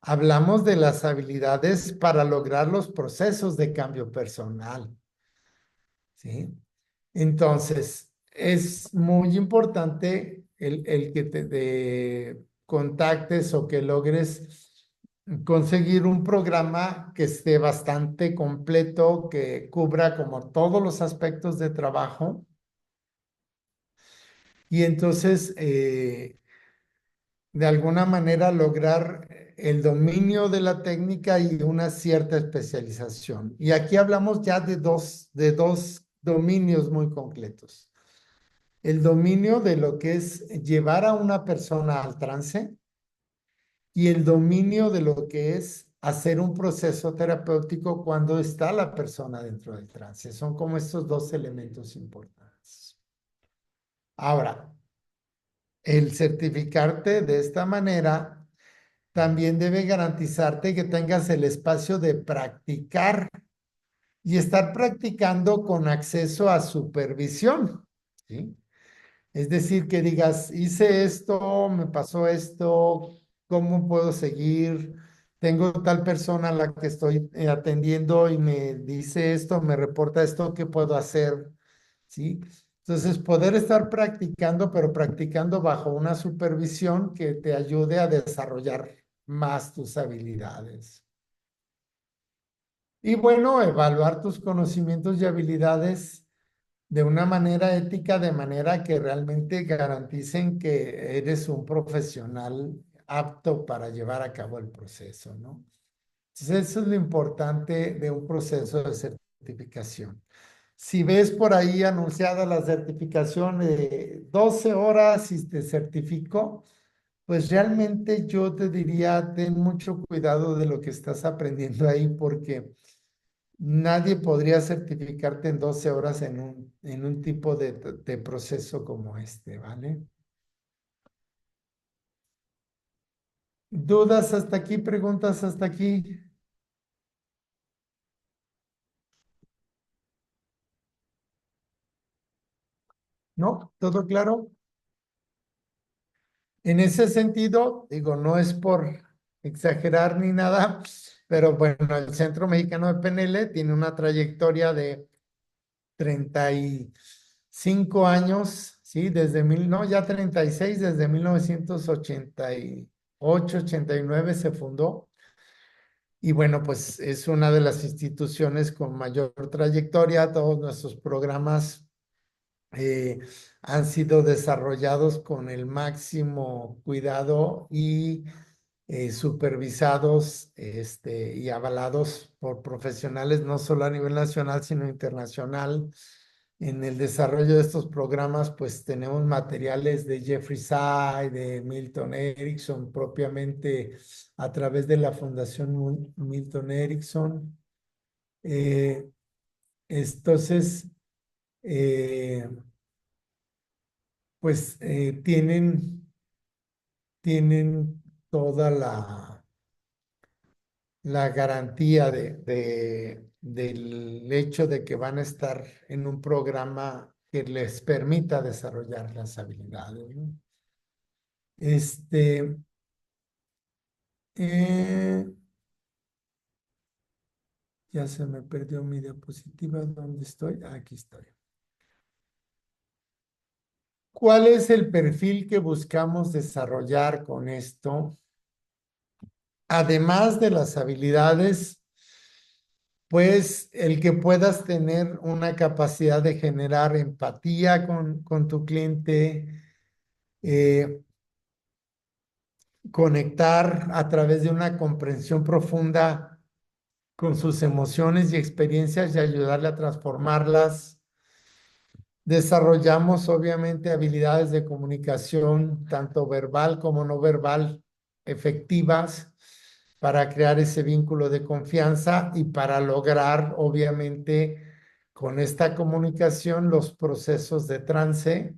hablamos de las habilidades para lograr los procesos de cambio personal, ¿sí? Entonces, es muy importante el que contactes o que logres conseguir un programa que esté bastante completo, que cubra como todos los aspectos de trabajo. Y entonces, de alguna manera, lograr el dominio de la técnica y una cierta especialización. Y aquí hablamos ya de dos dominios muy concretos. El dominio de lo que es llevar a una persona al trance y el dominio de lo que es hacer un proceso terapéutico cuando está la persona dentro del trance. Son como estos dos elementos importantes. Ahora, el certificarte de esta manera también debe garantizarte que tengas el espacio de practicar y estar practicando con acceso a supervisión, ¿sí? Es decir, que digas, hice esto, me pasó esto, ¿cómo puedo seguir? Tengo tal persona a la que estoy atendiendo y me dice esto, me reporta esto, ¿qué puedo hacer? ¿Sí? Entonces, poder estar practicando, pero practicando bajo una supervisión que te ayude a desarrollar más tus habilidades. Y bueno, evaluar tus conocimientos y habilidades de una manera ética, de manera que realmente garanticen que eres un profesional apto para llevar a cabo el proceso, ¿no? Entonces, eso es lo importante de un proceso de certificación. Si ves por ahí anunciada la certificación de 12 horas y te certifico, pues realmente yo te diría, ten mucho cuidado de lo que estás aprendiendo ahí, porque nadie podría certificarte en 12 horas en un tipo de proceso como este, ¿vale? ¿Dudas hasta aquí? ¿Preguntas hasta aquí? ¿No? ¿Todo claro? En ese sentido, digo, no es por exagerar ni nada, pero bueno, el Centro Mexicano de PNL tiene una trayectoria de 35 años, ¿sí? No, ya 36, desde 1988, 89 se fundó. Y bueno, pues es una de las instituciones con mayor trayectoria. Todos nuestros programas eh, han sido desarrollados con el máximo cuidado y supervisados y avalados por profesionales no solo a nivel nacional, sino internacional. En el desarrollo de estos programas, pues tenemos materiales de Jeffrey Sy, de Milton Erickson, propiamente a través de la Fundación Milton Erickson. Eh, entonces, eh, pues tienen toda la garantía del hecho de que van a estar en un programa que les permita desarrollar las habilidades, ¿no? Este, eh, ya se me perdió mi diapositiva. ¿Dónde estoy? Aquí estoy. ¿Cuál es el perfil que buscamos desarrollar con esto? Además de las habilidades, pues el que puedas tener una capacidad de generar empatía con tu cliente, eh, conectar a través de una comprensión profunda con sus emociones y experiencias y ayudarle a transformarlas. Desarrollamos obviamente habilidades de comunicación, tanto verbal como no verbal, efectivas para crear ese vínculo de confianza y para lograr obviamente con esta comunicación los procesos de trance,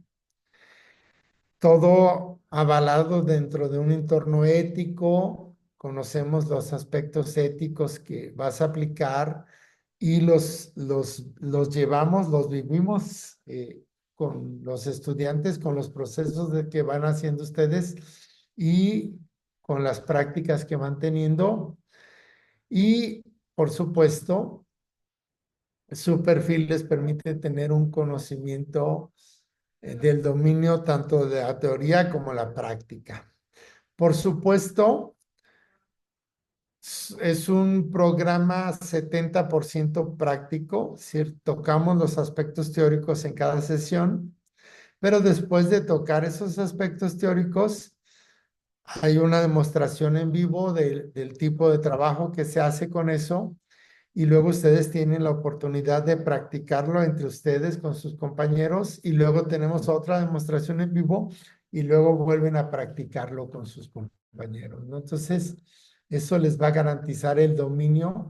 todo avalado dentro de un entorno ético. Conocemos los aspectos éticos que vas a aplicar y los llevamos, los vivimos con los estudiantes, con los procesos de que van haciendo ustedes y con las prácticas que van teniendo. Y, por supuesto, su perfil les permite tener un conocimiento del dominio tanto de la teoría como la práctica. Por supuesto, es un programa 70% práctico, es decir, tocamos los aspectos teóricos en cada sesión, pero después de tocar esos aspectos teóricos, hay una demostración en vivo del tipo de trabajo que se hace con eso y luego ustedes tienen la oportunidad de practicarlo entre ustedes con sus compañeros y luego tenemos otra demostración en vivo y luego vuelven a practicarlo con sus compañeros, ¿no? Entonces, eso les va a garantizar el dominio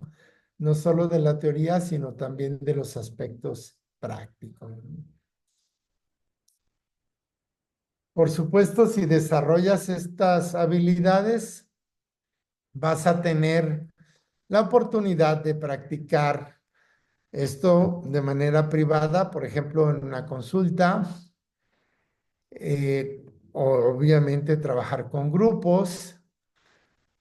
no solo de la teoría, sino también de los aspectos prácticos. Por supuesto, si desarrollas estas habilidades, vas a tener la oportunidad de practicar esto de manera privada, por ejemplo, en una consulta, obviamente trabajar con grupos,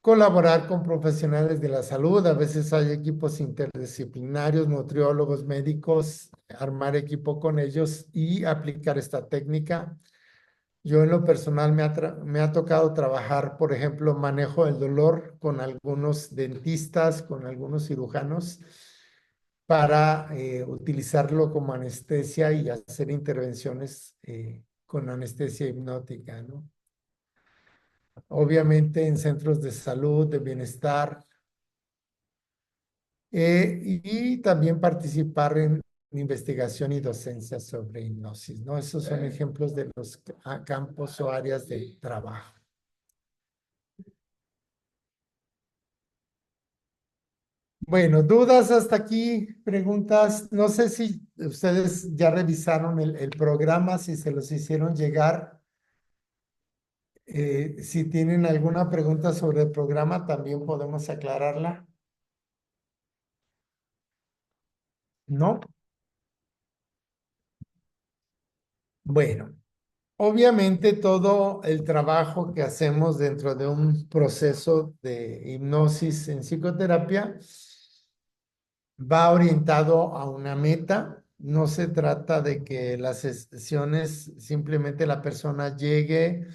colaborar con profesionales de la salud. A veces hay equipos interdisciplinarios, nutriólogos, médicos, armar equipo con ellos y aplicar esta técnica. Yo en lo personal me ha tocado trabajar, por ejemplo, manejo del dolor con algunos dentistas, con algunos cirujanos, para utilizarlo como anestesia y hacer intervenciones con anestesia hipnótica, ¿no? Obviamente en centros de salud, de bienestar, y también participar en investigación y docencia sobre hipnosis, ¿no? Esos son ejemplos de los campos o áreas de trabajo. Bueno, dudas hasta aquí, preguntas. No sé si ustedes ya revisaron el programa, si se los hicieron llegar. Si tienen alguna pregunta sobre el programa, también podemos aclararla. ¿No? Bueno, obviamente todo el trabajo que hacemos dentro de un proceso de hipnosis en psicoterapia va orientado a una meta. No se trata de que las sesiones simplemente la persona llegue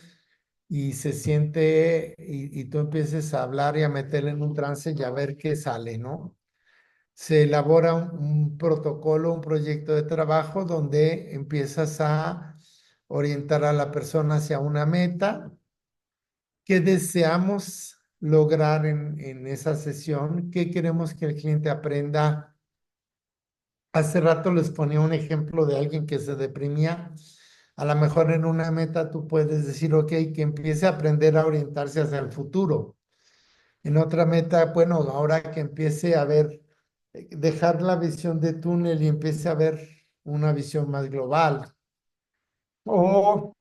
y se siente y tú empieces a hablar y a meterle en un trance y a ver qué sale, ¿no? Se elabora un protocolo, un proyecto de trabajo donde empiezas a orientar a la persona hacia una meta que deseamos lograr en esa sesión, qué queremos que el cliente aprenda. Hace rato les ponía un ejemplo de alguien que se deprimía. A lo mejor en una meta tú puedes decir, ok, que empiece a aprender a orientarse hacia el futuro. En otra meta, bueno, ahora que empiece a ver, dejar la visión de túnel y empiece a ver una visión más global. O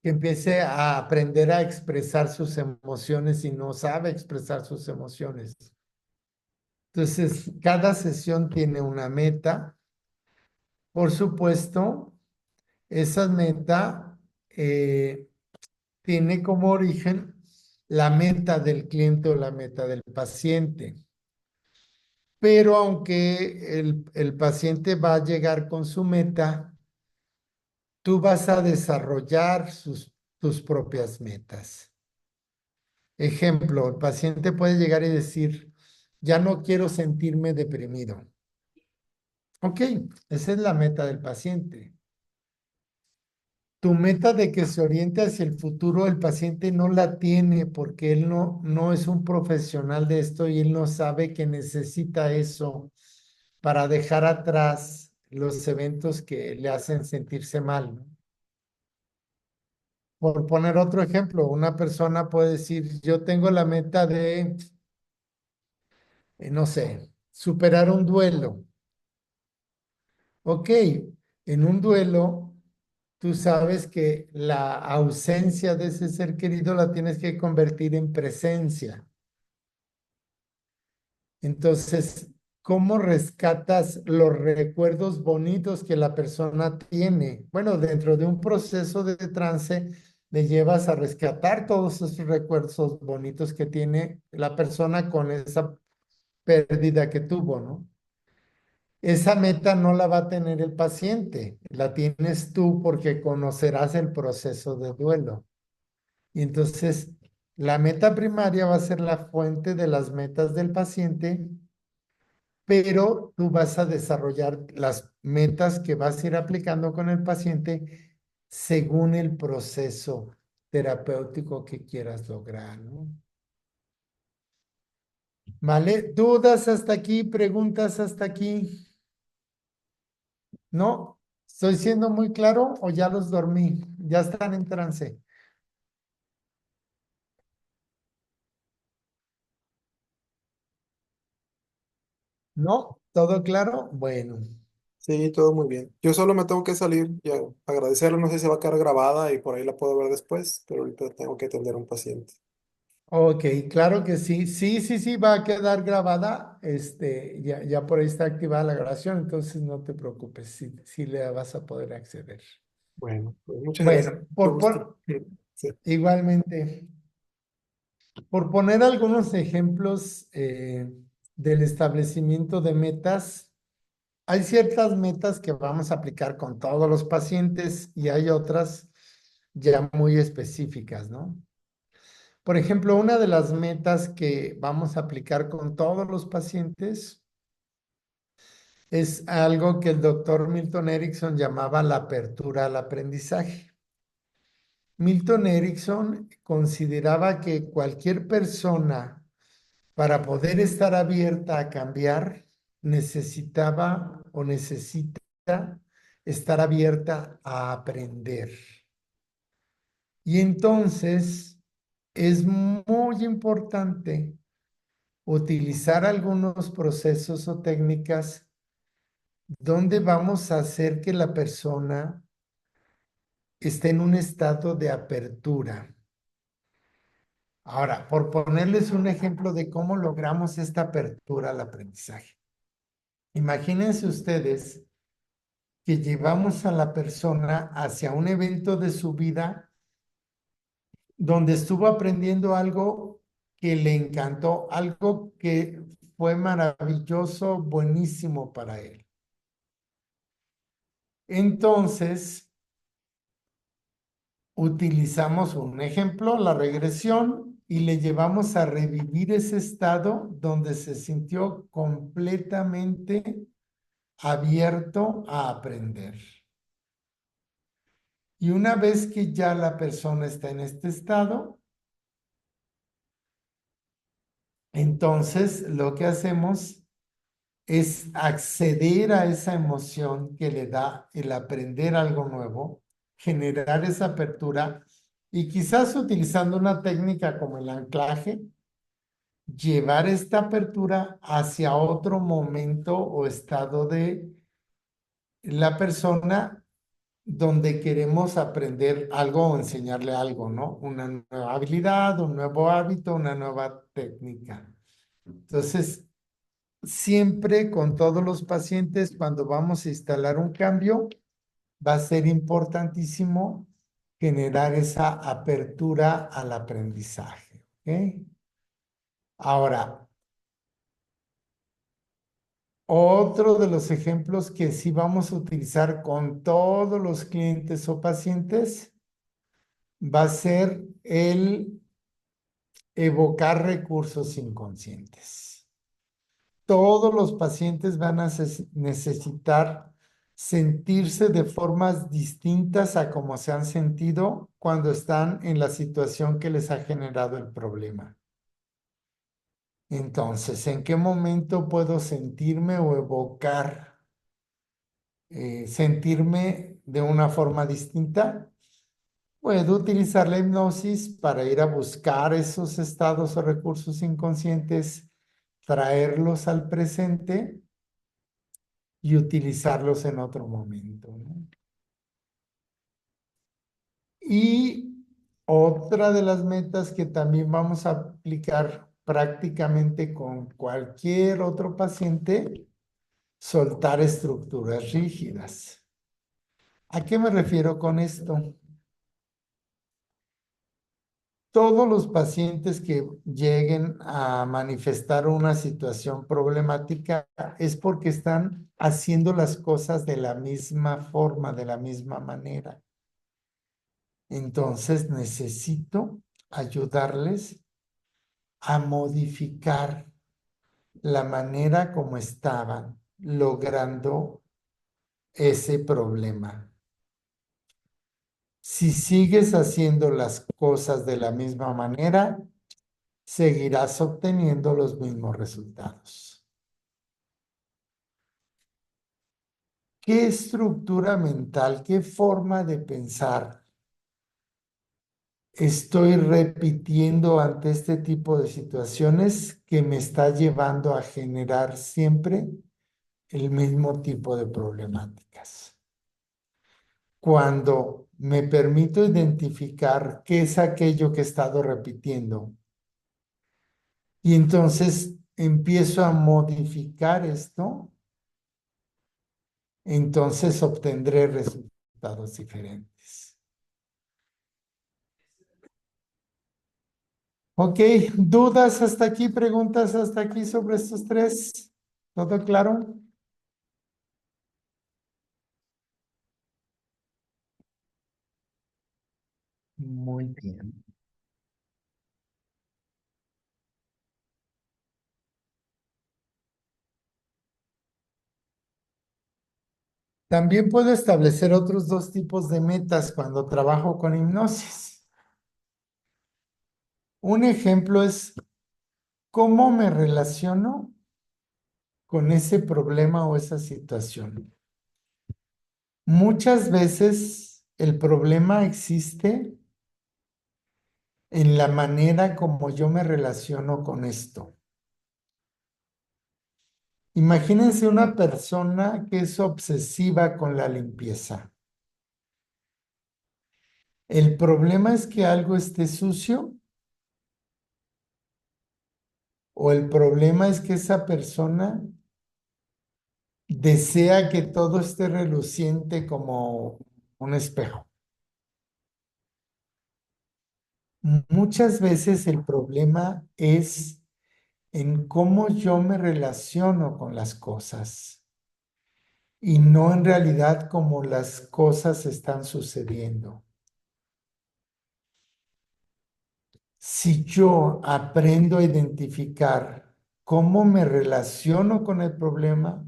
que empiece a aprender a expresar sus emociones y no sabe expresar sus emociones. Entonces, cada sesión tiene una meta. Por supuesto, esa meta tiene como origen la meta del cliente o la meta del paciente. Pero aunque el paciente va a llegar con su meta, tú vas a desarrollar tus propias metas. Ejemplo, el paciente puede llegar y decir, ya no quiero sentirme deprimido. Ok, esa es la meta del paciente. Tu meta de que se oriente hacia el futuro, el paciente no la tiene porque él no es un profesional de esto y él no sabe que necesita eso para dejar atrás los eventos que le hacen sentirse mal, ¿no? Por poner otro ejemplo, una persona puede decir, yo tengo la meta de, no sé, superar un duelo. Ok, en un duelo, tú sabes que la ausencia de ese ser querido la tienes que convertir en presencia. Entonces, ¿cómo rescatas los recuerdos bonitos que la persona tiene? Bueno, dentro de un proceso de trance, le llevas a rescatar todos esos recuerdos bonitos que tiene la persona con esa pérdida que tuvo, ¿no? esa meta no la va a tener el paciente, la tienes tú porque conocerás el proceso de duelo. Y entonces, la meta primaria va a ser la fuente de las metas del paciente, pero tú vas a desarrollar las metas que vas a ir aplicando con el paciente según el proceso terapéutico que quieras lograr, ¿no? ¿Vale? ¿Dudas hasta aquí? ¿Preguntas hasta aquí? ¿No? ¿Estoy siendo muy claro o ya los dormí? Ya están en trance. ¿No? ¿Todo claro? Bueno. Sí, todo muy bien. Yo solo me tengo que salir y agradecerle. No sé si va a quedar grabada y por ahí la puedo ver después, pero ahorita tengo que atender a un paciente. Ok, claro que sí. Sí, sí, sí, va a quedar grabada. Ya por ahí está activada la grabación, entonces no te preocupes, sí, sí le vas a poder acceder. Bueno, pues muchas gracias. Bueno, Mucho gusto. Sí. igualmente, por poner algunos ejemplos del establecimiento de metas, hay ciertas metas que vamos a aplicar con todos los pacientes y hay otras ya muy específicas, ¿no? Por ejemplo, una de las metas que vamos a aplicar con todos los pacientes es algo que el doctor Milton Erickson llamaba la apertura al aprendizaje. Milton Erickson consideraba que cualquier persona, para poder estar abierta a cambiar, necesitaba o necesita estar abierta a aprender. Y entonces es muy importante utilizar algunos procesos o técnicas donde vamos a hacer que la persona esté en un estado de apertura. Ahora, por ponerles un ejemplo de cómo logramos esta apertura al aprendizaje. Imagínense ustedes que llevamos a la persona hacia un evento de su vida donde estuvo aprendiendo algo que le encantó, algo que fue maravilloso, buenísimo para él. Entonces, utilizamos un ejemplo, la regresión, y le llevamos a revivir ese estado donde se sintió completamente abierto a aprender. Y una vez que ya la persona está en este estado, entonces lo que hacemos es acceder a esa emoción que le da el aprender algo nuevo, generar esa apertura y quizás utilizando una técnica como el anclaje, llevar esta apertura hacia otro momento o estado de la persona donde queremos aprender algo o enseñarle algo, ¿no? Una nueva habilidad, un nuevo hábito, una nueva técnica. Entonces, siempre con todos los pacientes, cuando vamos a instalar un cambio, va a ser importantísimo generar esa apertura al aprendizaje. ¿Ok? Ahora, otro de los ejemplos que sí vamos a utilizar con todos los clientes o pacientes va a ser el evocar recursos inconscientes. Todos los pacientes van a necesitar sentirse de formas distintas a como se han sentido cuando están en la situación que les ha generado el problema. Entonces, ¿en qué momento puedo sentirme o evocar, sentirme de una forma distinta? Puedo utilizar la hipnosis para ir a buscar esos estados o recursos inconscientes, traerlos al presente y utilizarlos en otro momento, ¿no? Y otra de las metas que también vamos a aplicar prácticamente con cualquier otro paciente, soltar estructuras rígidas. ¿A qué me refiero con esto? todos los pacientes que lleguen a manifestar una situación problemática es porque están haciendo las cosas de la misma forma, de la misma manera. Entonces necesito ayudarles a modificar la manera como estaban logrando ese problema. Si sigues haciendo las cosas de la misma manera, seguirás obteniendo los mismos resultados. ¿Qué estructura mental, qué forma de pensar estoy repitiendo ante este tipo de situaciones que me está llevando a generar siempre el mismo tipo de problemáticas? Cuando me permito identificar qué es aquello que he estado repitiendo y entonces empiezo a modificar esto, entonces obtendré resultados diferentes. Ok, ¿dudas hasta aquí? ¿Preguntas hasta aquí sobre estos tres? ¿Todo claro? Muy bien. También puedo establecer otros dos tipos de metas cuando trabajo con hipnosis. Un ejemplo es cómo me relaciono con ese problema o esa situación. Muchas veces el problema existe en la manera como yo me relaciono con esto. Imagínense una persona que es obsesiva con la limpieza. El problema es que algo esté sucio o el problema es que esa persona desea que todo esté reluciente como un espejo. Muchas veces el problema es en cómo yo me relaciono con las cosas y no en realidad cómo las cosas están sucediendo. Si yo aprendo a identificar cómo me relaciono con el problema,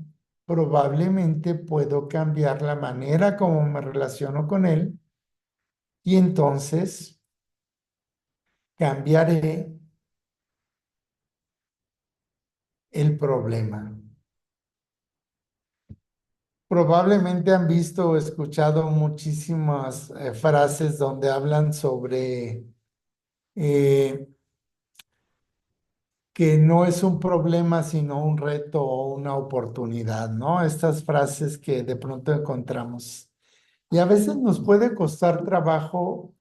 probablemente puedo cambiar la manera como me relaciono con él y entonces cambiaré el problema. Probablemente han visto o escuchado muchísimas frases donde hablan sobre eh, que no es un problema, sino un reto o una oportunidad, ¿no? Estas frases que de pronto encontramos. Y a veces nos puede costar trabajo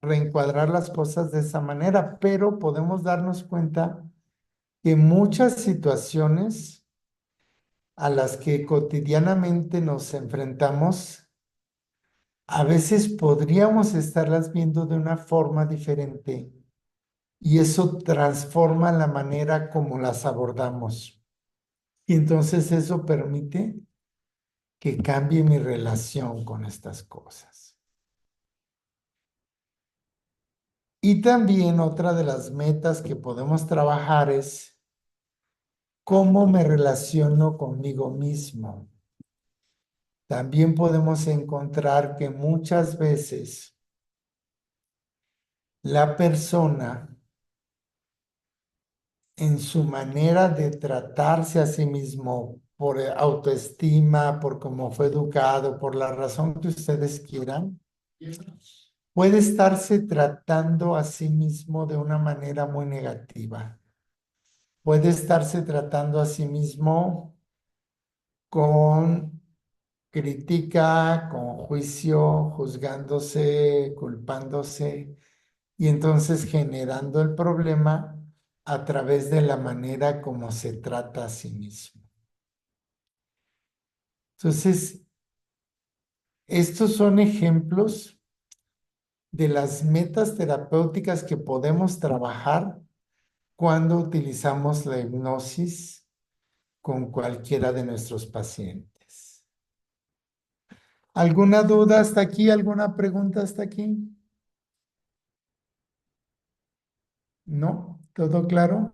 reencuadrar las cosas de esa manera, pero podemos darnos cuenta que muchas situaciones a las que cotidianamente nos enfrentamos, a veces podríamos estarlas viendo de una forma diferente y eso transforma la manera como las abordamos. Y entonces eso permite que cambie mi relación con estas cosas. Y también otra de las metas que podemos trabajar es cómo me relaciono conmigo mismo. También podemos encontrar que muchas veces la persona en su manera de tratarse a sí mismo, por autoestima, por cómo fue educado, por la razón que ustedes quieran, puede estarse tratando a sí mismo de una manera muy negativa. Puede estarse tratando a sí mismo con crítica, con juicio, juzgándose, culpándose y entonces generando el problema a través de la manera como se trata a sí mismo. Entonces, estos son ejemplos de las metas terapéuticas que podemos trabajar cuando utilizamos la hipnosis con cualquiera de nuestros pacientes. ¿Alguna duda hasta aquí? ¿Alguna pregunta hasta aquí? ¿No? ¿Todo claro?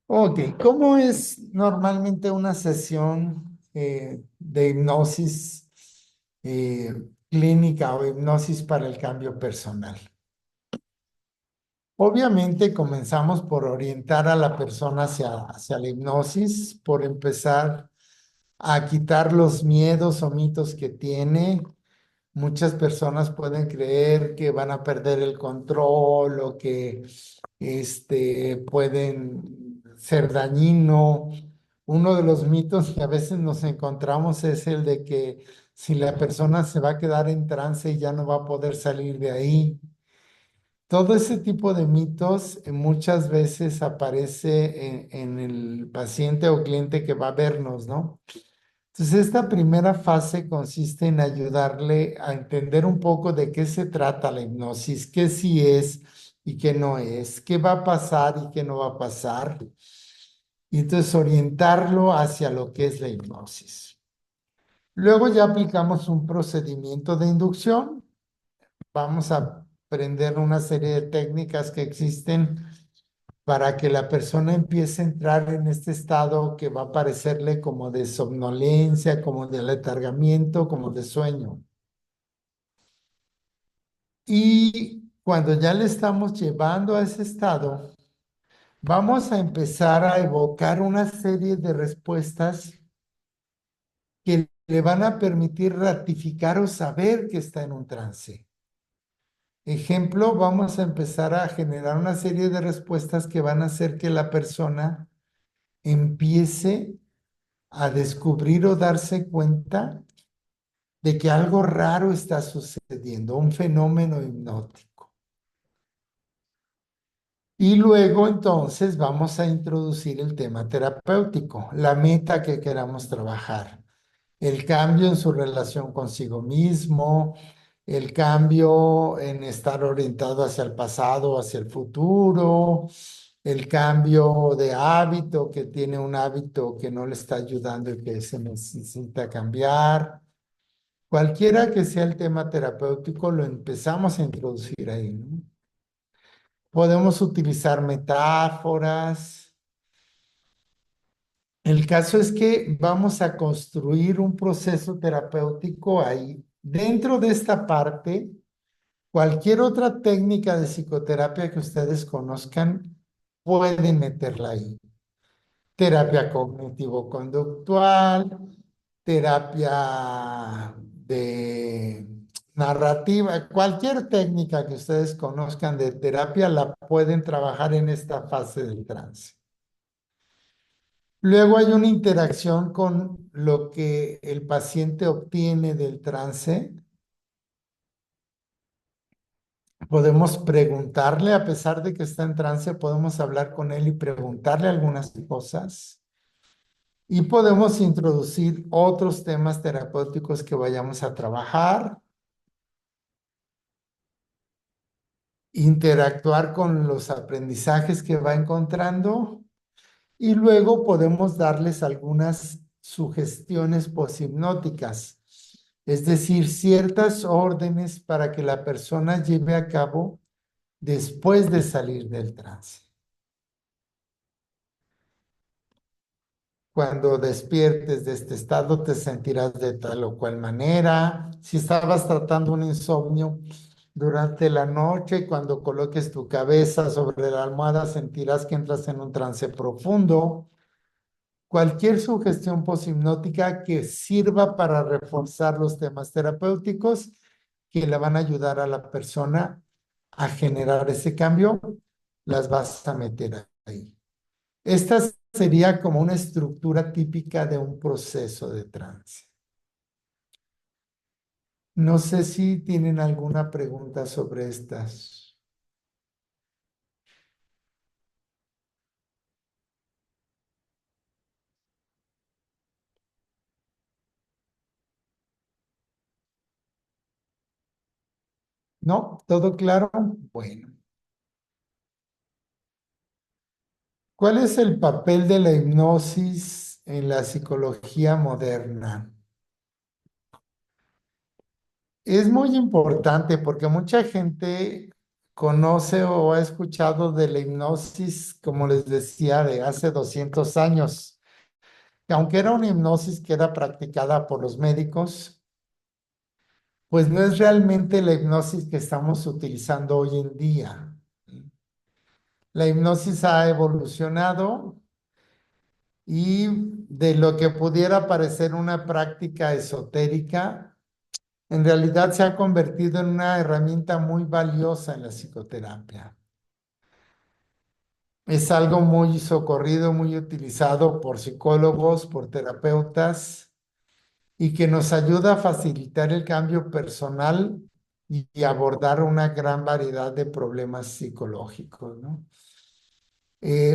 Ok, ¿cómo es normalmente una sesión de hipnosis clínica o hipnosis para el cambio personal? Obviamente comenzamos por orientar a la persona hacia la hipnosis, por empezar a quitar los miedos o mitos que tiene. Muchas personas pueden creer que van a perder el control o que pueden ser dañino. Uno de los mitos que a veces nos encontramos es el de que si la persona se va a quedar en trance y ya no va a poder salir de ahí. Todo ese tipo de mitos muchas veces aparece en el paciente o cliente que va a vernos, ¿no? Entonces, esta primera fase consiste en ayudarle a entender un poco de qué se trata la hipnosis, qué sí es y qué no es, qué va a pasar y qué no va a pasar. Y entonces orientarlo hacia lo que es la hipnosis. Luego ya aplicamos un procedimiento de inducción. Vamos a aprender una serie de técnicas que existen para que la persona empiece a entrar en este estado que va a parecerle como de somnolencia, como de letargamiento, como de sueño. Y cuando ya le estamos llevando a ese estado, vamos a empezar a evocar una serie de respuestas que le van a permitir ratificar o saber que está en un trance. Ejemplo, vamos a empezar a generar una serie de respuestas que van a hacer que la persona empiece a descubrir o darse cuenta de que algo raro está sucediendo, un fenómeno hipnótico. Y luego entonces vamos a introducir el tema terapéutico, la meta que queramos trabajar, el cambio en su relación consigo mismo, el cambio en estar orientado hacia el pasado, hacia el futuro, el cambio de hábito, que tiene un hábito que no le está ayudando y que se necesita cambiar. Cualquiera que sea el tema terapéutico, lo empezamos a introducir ahí, ¿no? Podemos utilizar metáforas. El caso es que vamos a construir un proceso terapéutico ahí. Dentro de esta parte, cualquier otra técnica de psicoterapia que ustedes conozcan, pueden meterla ahí. Terapia cognitivo-conductual, terapia de narrativa, cualquier técnica que ustedes conozcan de terapia la pueden trabajar en esta fase del trance. Luego hay una interacción con lo que el paciente obtiene del trance. Podemos preguntarle, a pesar de que está en trance, podemos hablar con él y preguntarle algunas cosas. Y podemos introducir otros temas terapéuticos que vayamos a trabajar, interactuar con los aprendizajes que va encontrando y luego podemos darles algunas sugestiones poshipnóticas, es decir, ciertas órdenes para que la persona lleve a cabo después de salir del trance. Cuando despiertes de este estado, te sentirás de tal o cual manera. Si estabas tratando un insomnio durante la noche, cuando coloques tu cabeza sobre la almohada, sentirás que entras en un trance profundo. Cualquier sugestión poshipnótica que sirva para reforzar los temas terapéuticos que le van a ayudar a la persona a generar ese cambio, las vas a meter ahí. Esta sería como una estructura típica de un proceso de trance. No sé si tienen alguna pregunta sobre estas. ¿No? ¿Todo claro? Bueno. ¿Cuál es el papel de la hipnosis en la psicología moderna? Es muy importante porque mucha gente conoce o ha escuchado de la hipnosis, como les decía, de hace 200 años, que aunque era una hipnosis que era practicada por los médicos, pues no es realmente la hipnosis que estamos utilizando hoy en día. La hipnosis ha evolucionado y de lo que pudiera parecer una práctica esotérica, en realidad se ha convertido en una herramienta muy valiosa en la psicoterapia. Es algo muy socorrido, muy utilizado por psicólogos, por terapeutas y que nos ayuda a facilitar el cambio personal y abordar una gran variedad de problemas psicológicos, ¿no?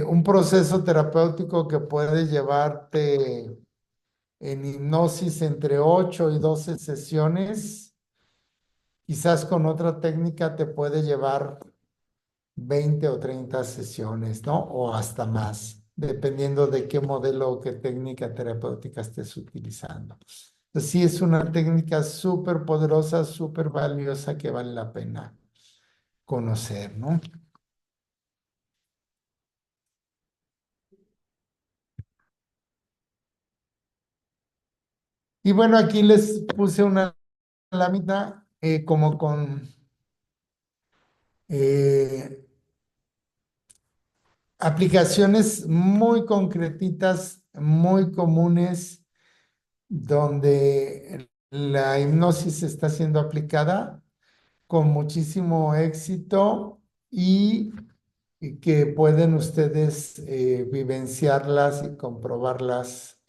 Un proceso terapéutico que puede llevarte en hipnosis entre 8 y 12 sesiones, quizás con otra técnica te puede llevar 20 o 30 sesiones, ¿no? O hasta más, dependiendo de qué modelo o qué técnica terapéutica estés utilizando. Entonces, sí es una técnica súper poderosa, súper valiosa que vale la pena conocer, ¿no? Y bueno, aquí les puse una lámina como con eh, aplicaciones muy concretitas, muy comunes, donde la hipnosis está siendo aplicada con muchísimo éxito y que pueden ustedes vivenciarlas y comprobarlas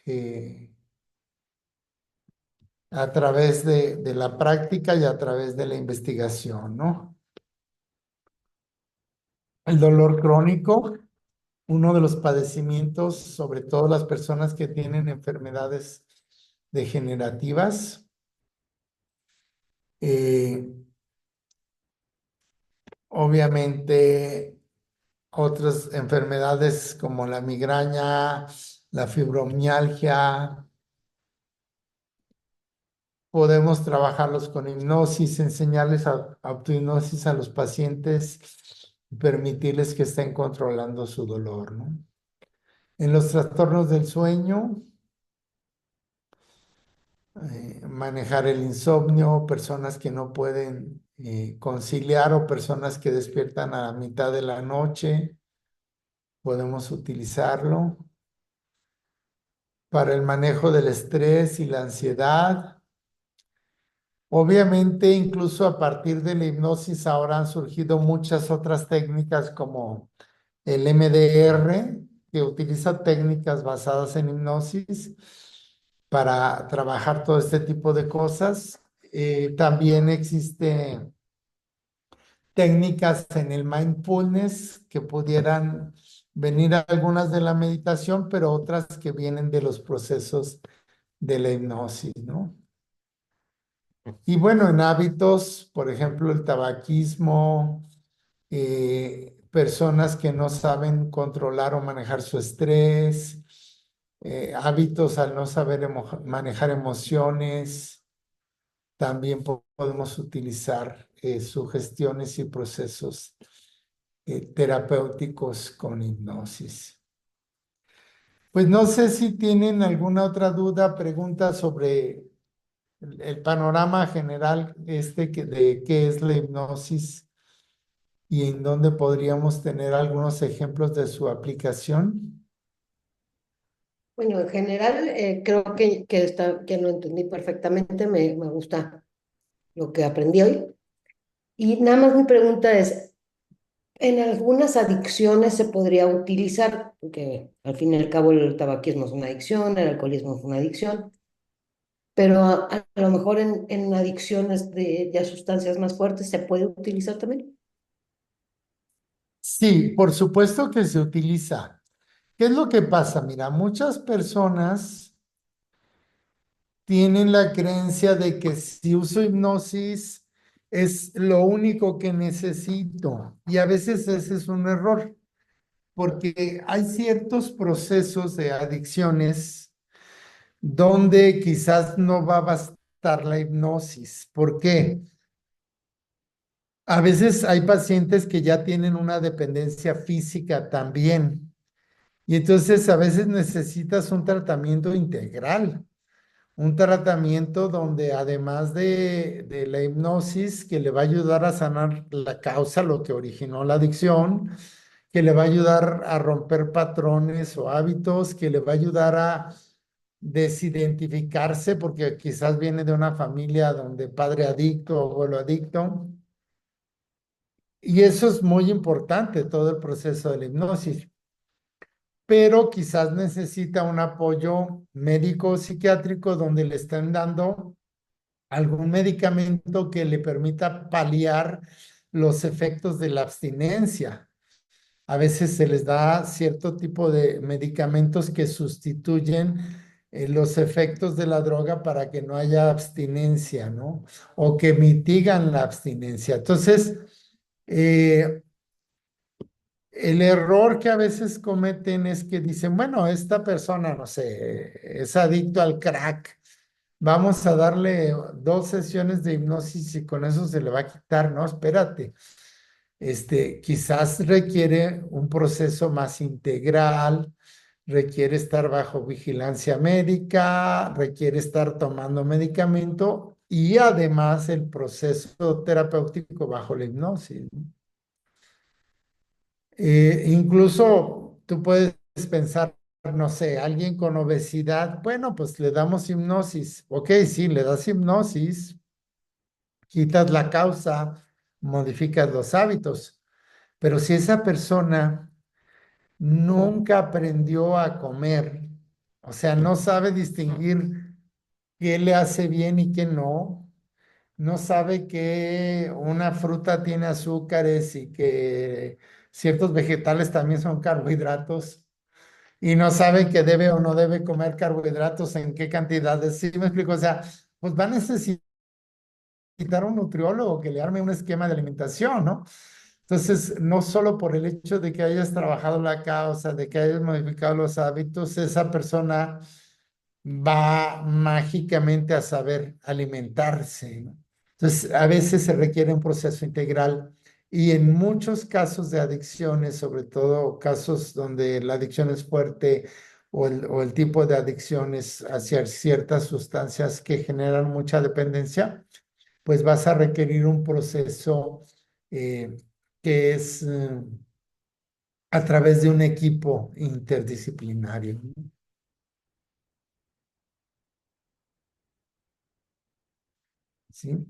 a través de la práctica y a través de la investigación, ¿no? El dolor crónico, uno de los padecimientos, sobre todo las personas que tienen enfermedades degenerativas, eh, obviamente otras enfermedades como la migraña, la fibromialgia, podemos trabajarlos con hipnosis, enseñarles autohipnosis a los pacientes, permitirles que estén controlando su dolor, ¿no? En los trastornos del sueño, manejar el insomnio, personas que no pueden conciliar o personas que despiertan a la mitad de la noche, podemos utilizarlo. Para el manejo del estrés y la ansiedad. Obviamente, incluso a partir de la hipnosis ahora han surgido muchas otras técnicas como el MDR, que utiliza técnicas basadas en hipnosis para trabajar todo este tipo de cosas. También existen técnicas en el mindfulness que pudieran venir algunas de la meditación, pero otras que vienen de los procesos de la hipnosis, ¿no? Y bueno, en hábitos, por ejemplo, el tabaquismo, personas que no saben controlar o manejar su estrés, hábitos al no saber manejar emociones, también podemos utilizar sugestiones y procesos terapéuticos con hipnosis. Pues no sé si tienen alguna otra duda, pregunta sobre el panorama general de qué es la hipnosis y en dónde podríamos tener algunos ejemplos de su aplicación. Bueno, en general creo que lo entendí perfectamente, me gusta lo que aprendí hoy. Y nada más mi pregunta es, ¿en algunas adicciones se podría utilizar? Porque al fin y al cabo el tabaquismo es una adicción, el alcoholismo es una adicción, pero a lo mejor en adicciones de ya sustancias más fuertes se puede utilizar también. Sí, por supuesto que se utiliza. ¿Qué es lo que pasa? Mira, muchas personas tienen la creencia de que si uso hipnosis es lo único que necesito. Y a veces ese es un error, porque hay ciertos procesos de adicciones donde quizás no va a bastar la hipnosis. ¿Por qué? A veces hay pacientes que ya tienen una dependencia física también. Y entonces a veces necesitas un tratamiento integral, un tratamiento donde además de la hipnosis que le va a ayudar a sanar la causa, lo que originó la adicción, que le va a ayudar a romper patrones o hábitos, que le va a ayudar a desidentificarse, porque quizás viene de una familia donde padre adicto o abuelo adicto. Y eso es muy importante, todo el proceso de la hipnosis, pero quizás necesita un apoyo médico o psiquiátrico donde le estén dando algún medicamento que le permita paliar los efectos de la abstinencia. A veces se les da cierto tipo de medicamentos que sustituyen los efectos de la droga para que no haya abstinencia, ¿no? O que mitigan la abstinencia. Entonces, eh, el error que a veces cometen es que dicen, bueno, esta persona, no sé, es adicto al crack. Vamos a darle 2 sesiones de hipnosis y con eso se le va a quitar. No, espérate. Quizás requiere un proceso más integral, requiere estar bajo vigilancia médica, requiere estar tomando medicamento y además el proceso terapéutico bajo la hipnosis. Incluso tú puedes pensar, no sé, alguien con obesidad, bueno, pues le damos hipnosis. Ok, sí, le das hipnosis, quitas la causa, modificas los hábitos, pero si esa persona nunca aprendió a comer, o sea, no sabe distinguir qué le hace bien y qué no, no sabe que una fruta tiene azúcares y que ciertos vegetales también son carbohidratos y no sabe que debe o no debe comer carbohidratos, en qué cantidades. ¿Sí me explico? O sea, pues va a necesitar un nutriólogo que le arme un esquema de alimentación, ¿no? Entonces, no solo por el hecho de que hayas trabajado la causa, de que hayas modificado los hábitos, esa persona va mágicamente a saber alimentarse, ¿no? Entonces, a veces se requiere un proceso integral y en muchos casos de adicciones, sobre todo casos donde la adicción es fuerte o el tipo de adicciones hacia ciertas sustancias que generan mucha dependencia, pues vas a requerir un proceso eh, que es a través de un equipo interdisciplinario, ¿no? ¿Sí?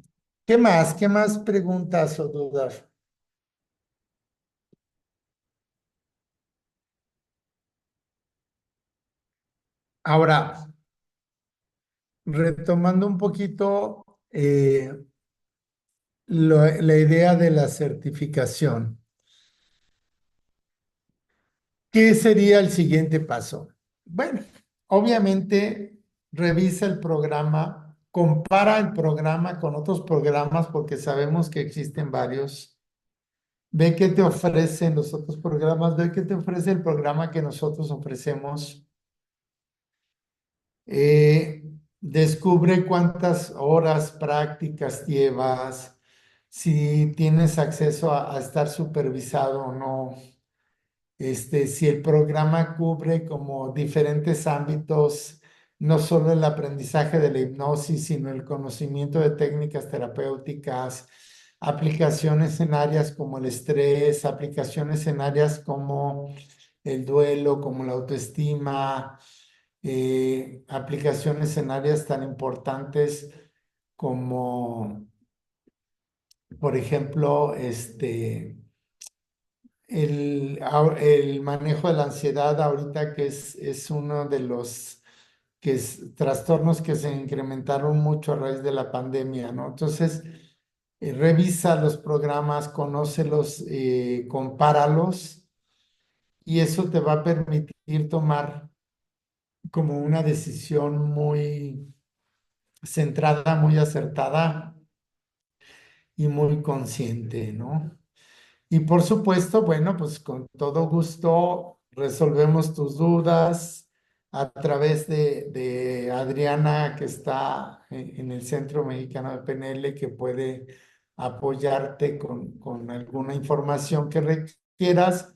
¿Qué más? ¿Qué más preguntas o dudas? Ahora, retomando un poquito la idea de la certificación, ¿qué sería el siguiente paso? Bueno, obviamente revisa el programa, compara el programa con otros programas porque sabemos que existen varios. Ve qué te ofrecen los otros programas, ve qué te ofrece el programa que nosotros ofrecemos. eh, Descubre cuántas horas prácticas llevas, si tienes acceso a estar supervisado o no, si el programa cubre como diferentes ámbitos, no solo el aprendizaje de la hipnosis, sino el conocimiento de técnicas terapéuticas, aplicaciones en áreas como el estrés, aplicaciones en áreas como el duelo, como la autoestima, aplicaciones en áreas tan importantes como, por ejemplo, el manejo de la ansiedad ahorita, que es uno de los trastornos que se incrementaron mucho a raíz de la pandemia, ¿no? Entonces, revisa los programas, conócelos, compáralos, y eso te va a permitir tomar como una decisión muy centrada, muy acertada y muy consciente, ¿no? Y por supuesto, bueno, pues con todo gusto resolvemos tus dudas a través de Adriana, que está en el Centro Mexicano de PNL, que puede apoyarte con alguna información que requieras.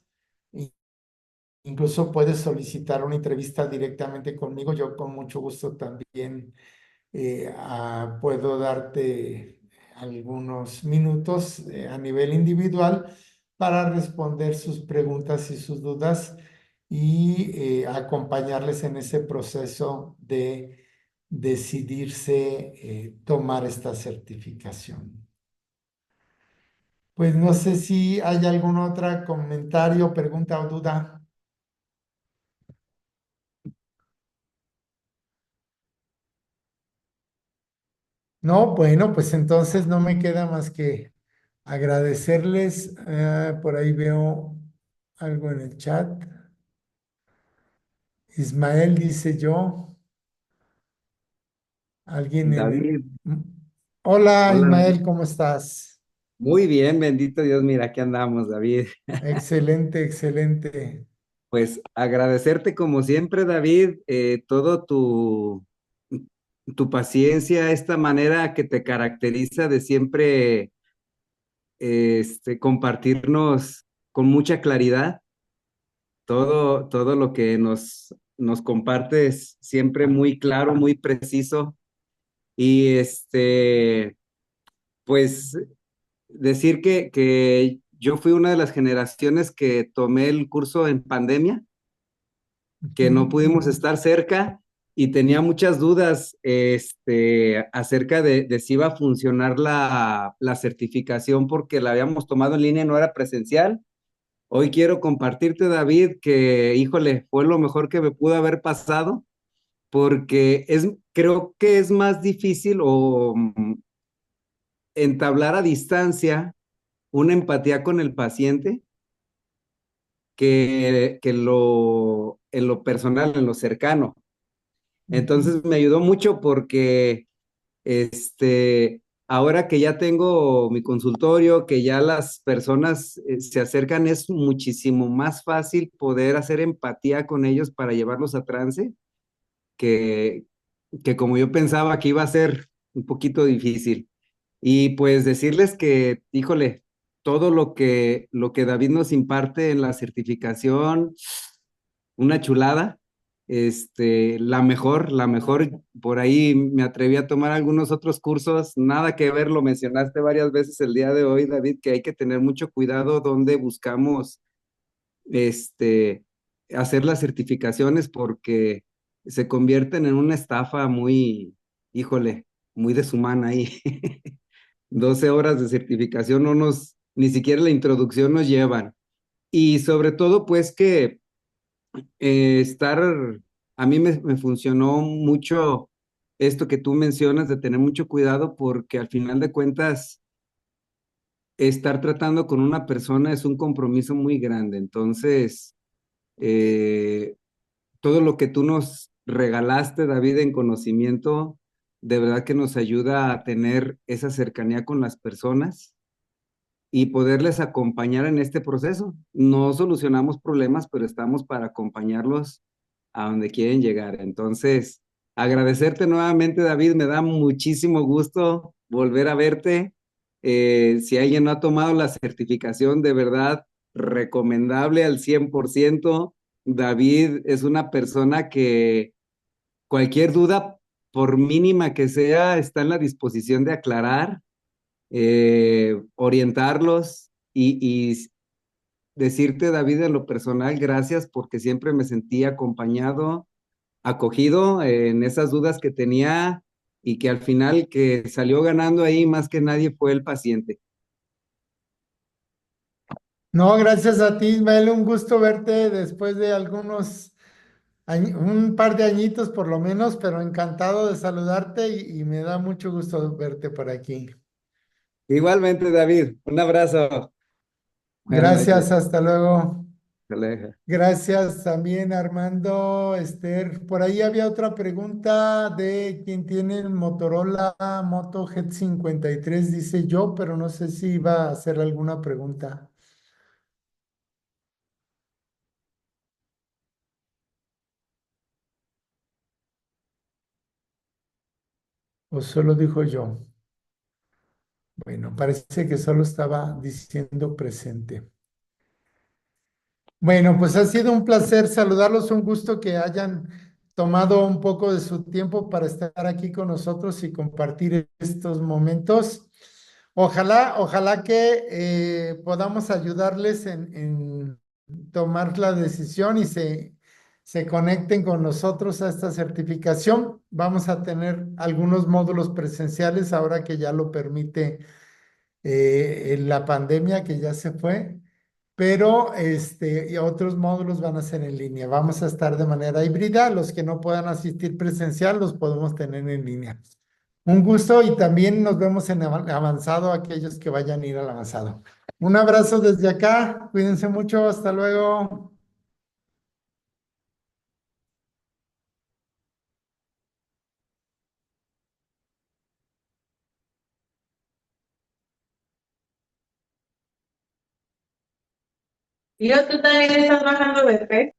I- Incluso puedes solicitar una entrevista directamente conmigo. Yo con mucho gusto también puedo darte algunos minutos a nivel individual para responder sus preguntas y sus dudas y acompañarles en ese proceso de decidirse tomar esta certificación. Pues no sé si hay algún otro comentario, pregunta o duda. No, bueno, pues entonces no me queda más que agradecerles. Por ahí veo algo en el chat. Ismael dice yo. Alguien en el... David, Hola hola Ismael, David. ¿cómo estás? Muy bien, bendito Dios, mira, aquí andamos, David. Excelente, excelente. Pues agradecerte como siempre, David, todo tu paciencia, esta manera que te caracteriza de siempre compartirnos con mucha claridad todo lo que nos compartes, siempre muy claro, muy preciso. Y pues decir que yo fui una de las generaciones que tomé el curso en pandemia, que no Ujú. pudimos estar cerca y tenía muchas dudas acerca de si iba a funcionar la certificación porque la habíamos tomado en línea y no era presencial. Hoy quiero compartirte, David, que, híjole, fue lo mejor que me pudo haber pasado porque creo que es más difícil o entablar a distancia una empatía con el paciente que en lo personal, en lo cercano. Ujú. Entonces me ayudó mucho porque ahora que ya tengo mi consultorio, que ya las personas se acercan, es muchísimo más fácil poder hacer empatía con ellos para llevarlos a trance, que, que como yo pensaba que iba a ser un poquito difícil. Y pues decirles que, híjole, todo lo que David nos imparte en la certificación, una chulada. La mejor, por ahí me atreví a tomar algunos otros cursos, nada que ver, lo mencionaste varias veces el día de hoy, David, que hay que tener mucho cuidado donde buscamos, este, hacer las certificaciones porque se convierten en una estafa muy, híjole, muy deshumana ahí. 12 horas de certificación ni siquiera la introducción nos llevan. Y sobre todo, pues que a mí me funcionó mucho esto que tú mencionas de tener mucho cuidado porque al final de cuentas, estar tratando con una persona es un compromiso muy grande. Entonces, eh, todo lo que tú nos regalaste, David, en conocimiento, de verdad que nos ayuda a tener esa cercanía con las personas y poderles acompañar en este proceso. No solucionamos problemas, pero estamos para acompañarlos a donde quieren llegar. Entonces, agradecerte nuevamente, David, me da muchísimo gusto volver a verte. Si alguien no ha tomado la certificación, de verdad, recomendable al 100%. David es una persona que cualquier duda, por mínima que sea, está en la disposición de aclarar, orientarlos y decirte, David, en lo personal, gracias porque siempre me sentí acompañado, acogido en esas dudas que tenía y que al final que salió ganando ahí más que nadie fue el paciente. No, gracias a ti Ismael, un gusto verte después de un par de añitos por lo menos, pero encantado de saludarte y me da mucho gusto verte por aquí. Igualmente, David, un abrazo. Buenas Gracias, noches. hasta luego. Aleja. Gracias también, Armando, Esther. Por ahí había otra pregunta de quien tiene el Motorola Moto G53, dice yo, pero no sé si iba a hacer alguna pregunta. O solo dijo yo. Bueno, parece que solo estaba diciendo presente. Bueno, pues ha sido un placer saludarlos, un gusto que hayan tomado un poco de su tiempo para estar aquí con nosotros y compartir estos momentos. Ojalá que podamos ayudarles en tomar la decisión y se conecten con nosotros a esta certificación. Vamos a tener algunos módulos presenciales ahora que ya lo permite la pandemia que ya se fue, pero y otros módulos van a ser en línea. Vamos a estar de manera híbrida. Los que no puedan asistir presencial los podemos tener en línea. Un gusto y también nos vemos en avanzado aquellos que vayan a ir al avanzado. Un abrazo desde acá. Cuídense mucho. Hasta luego. ¿Y tú también estás bajando BP?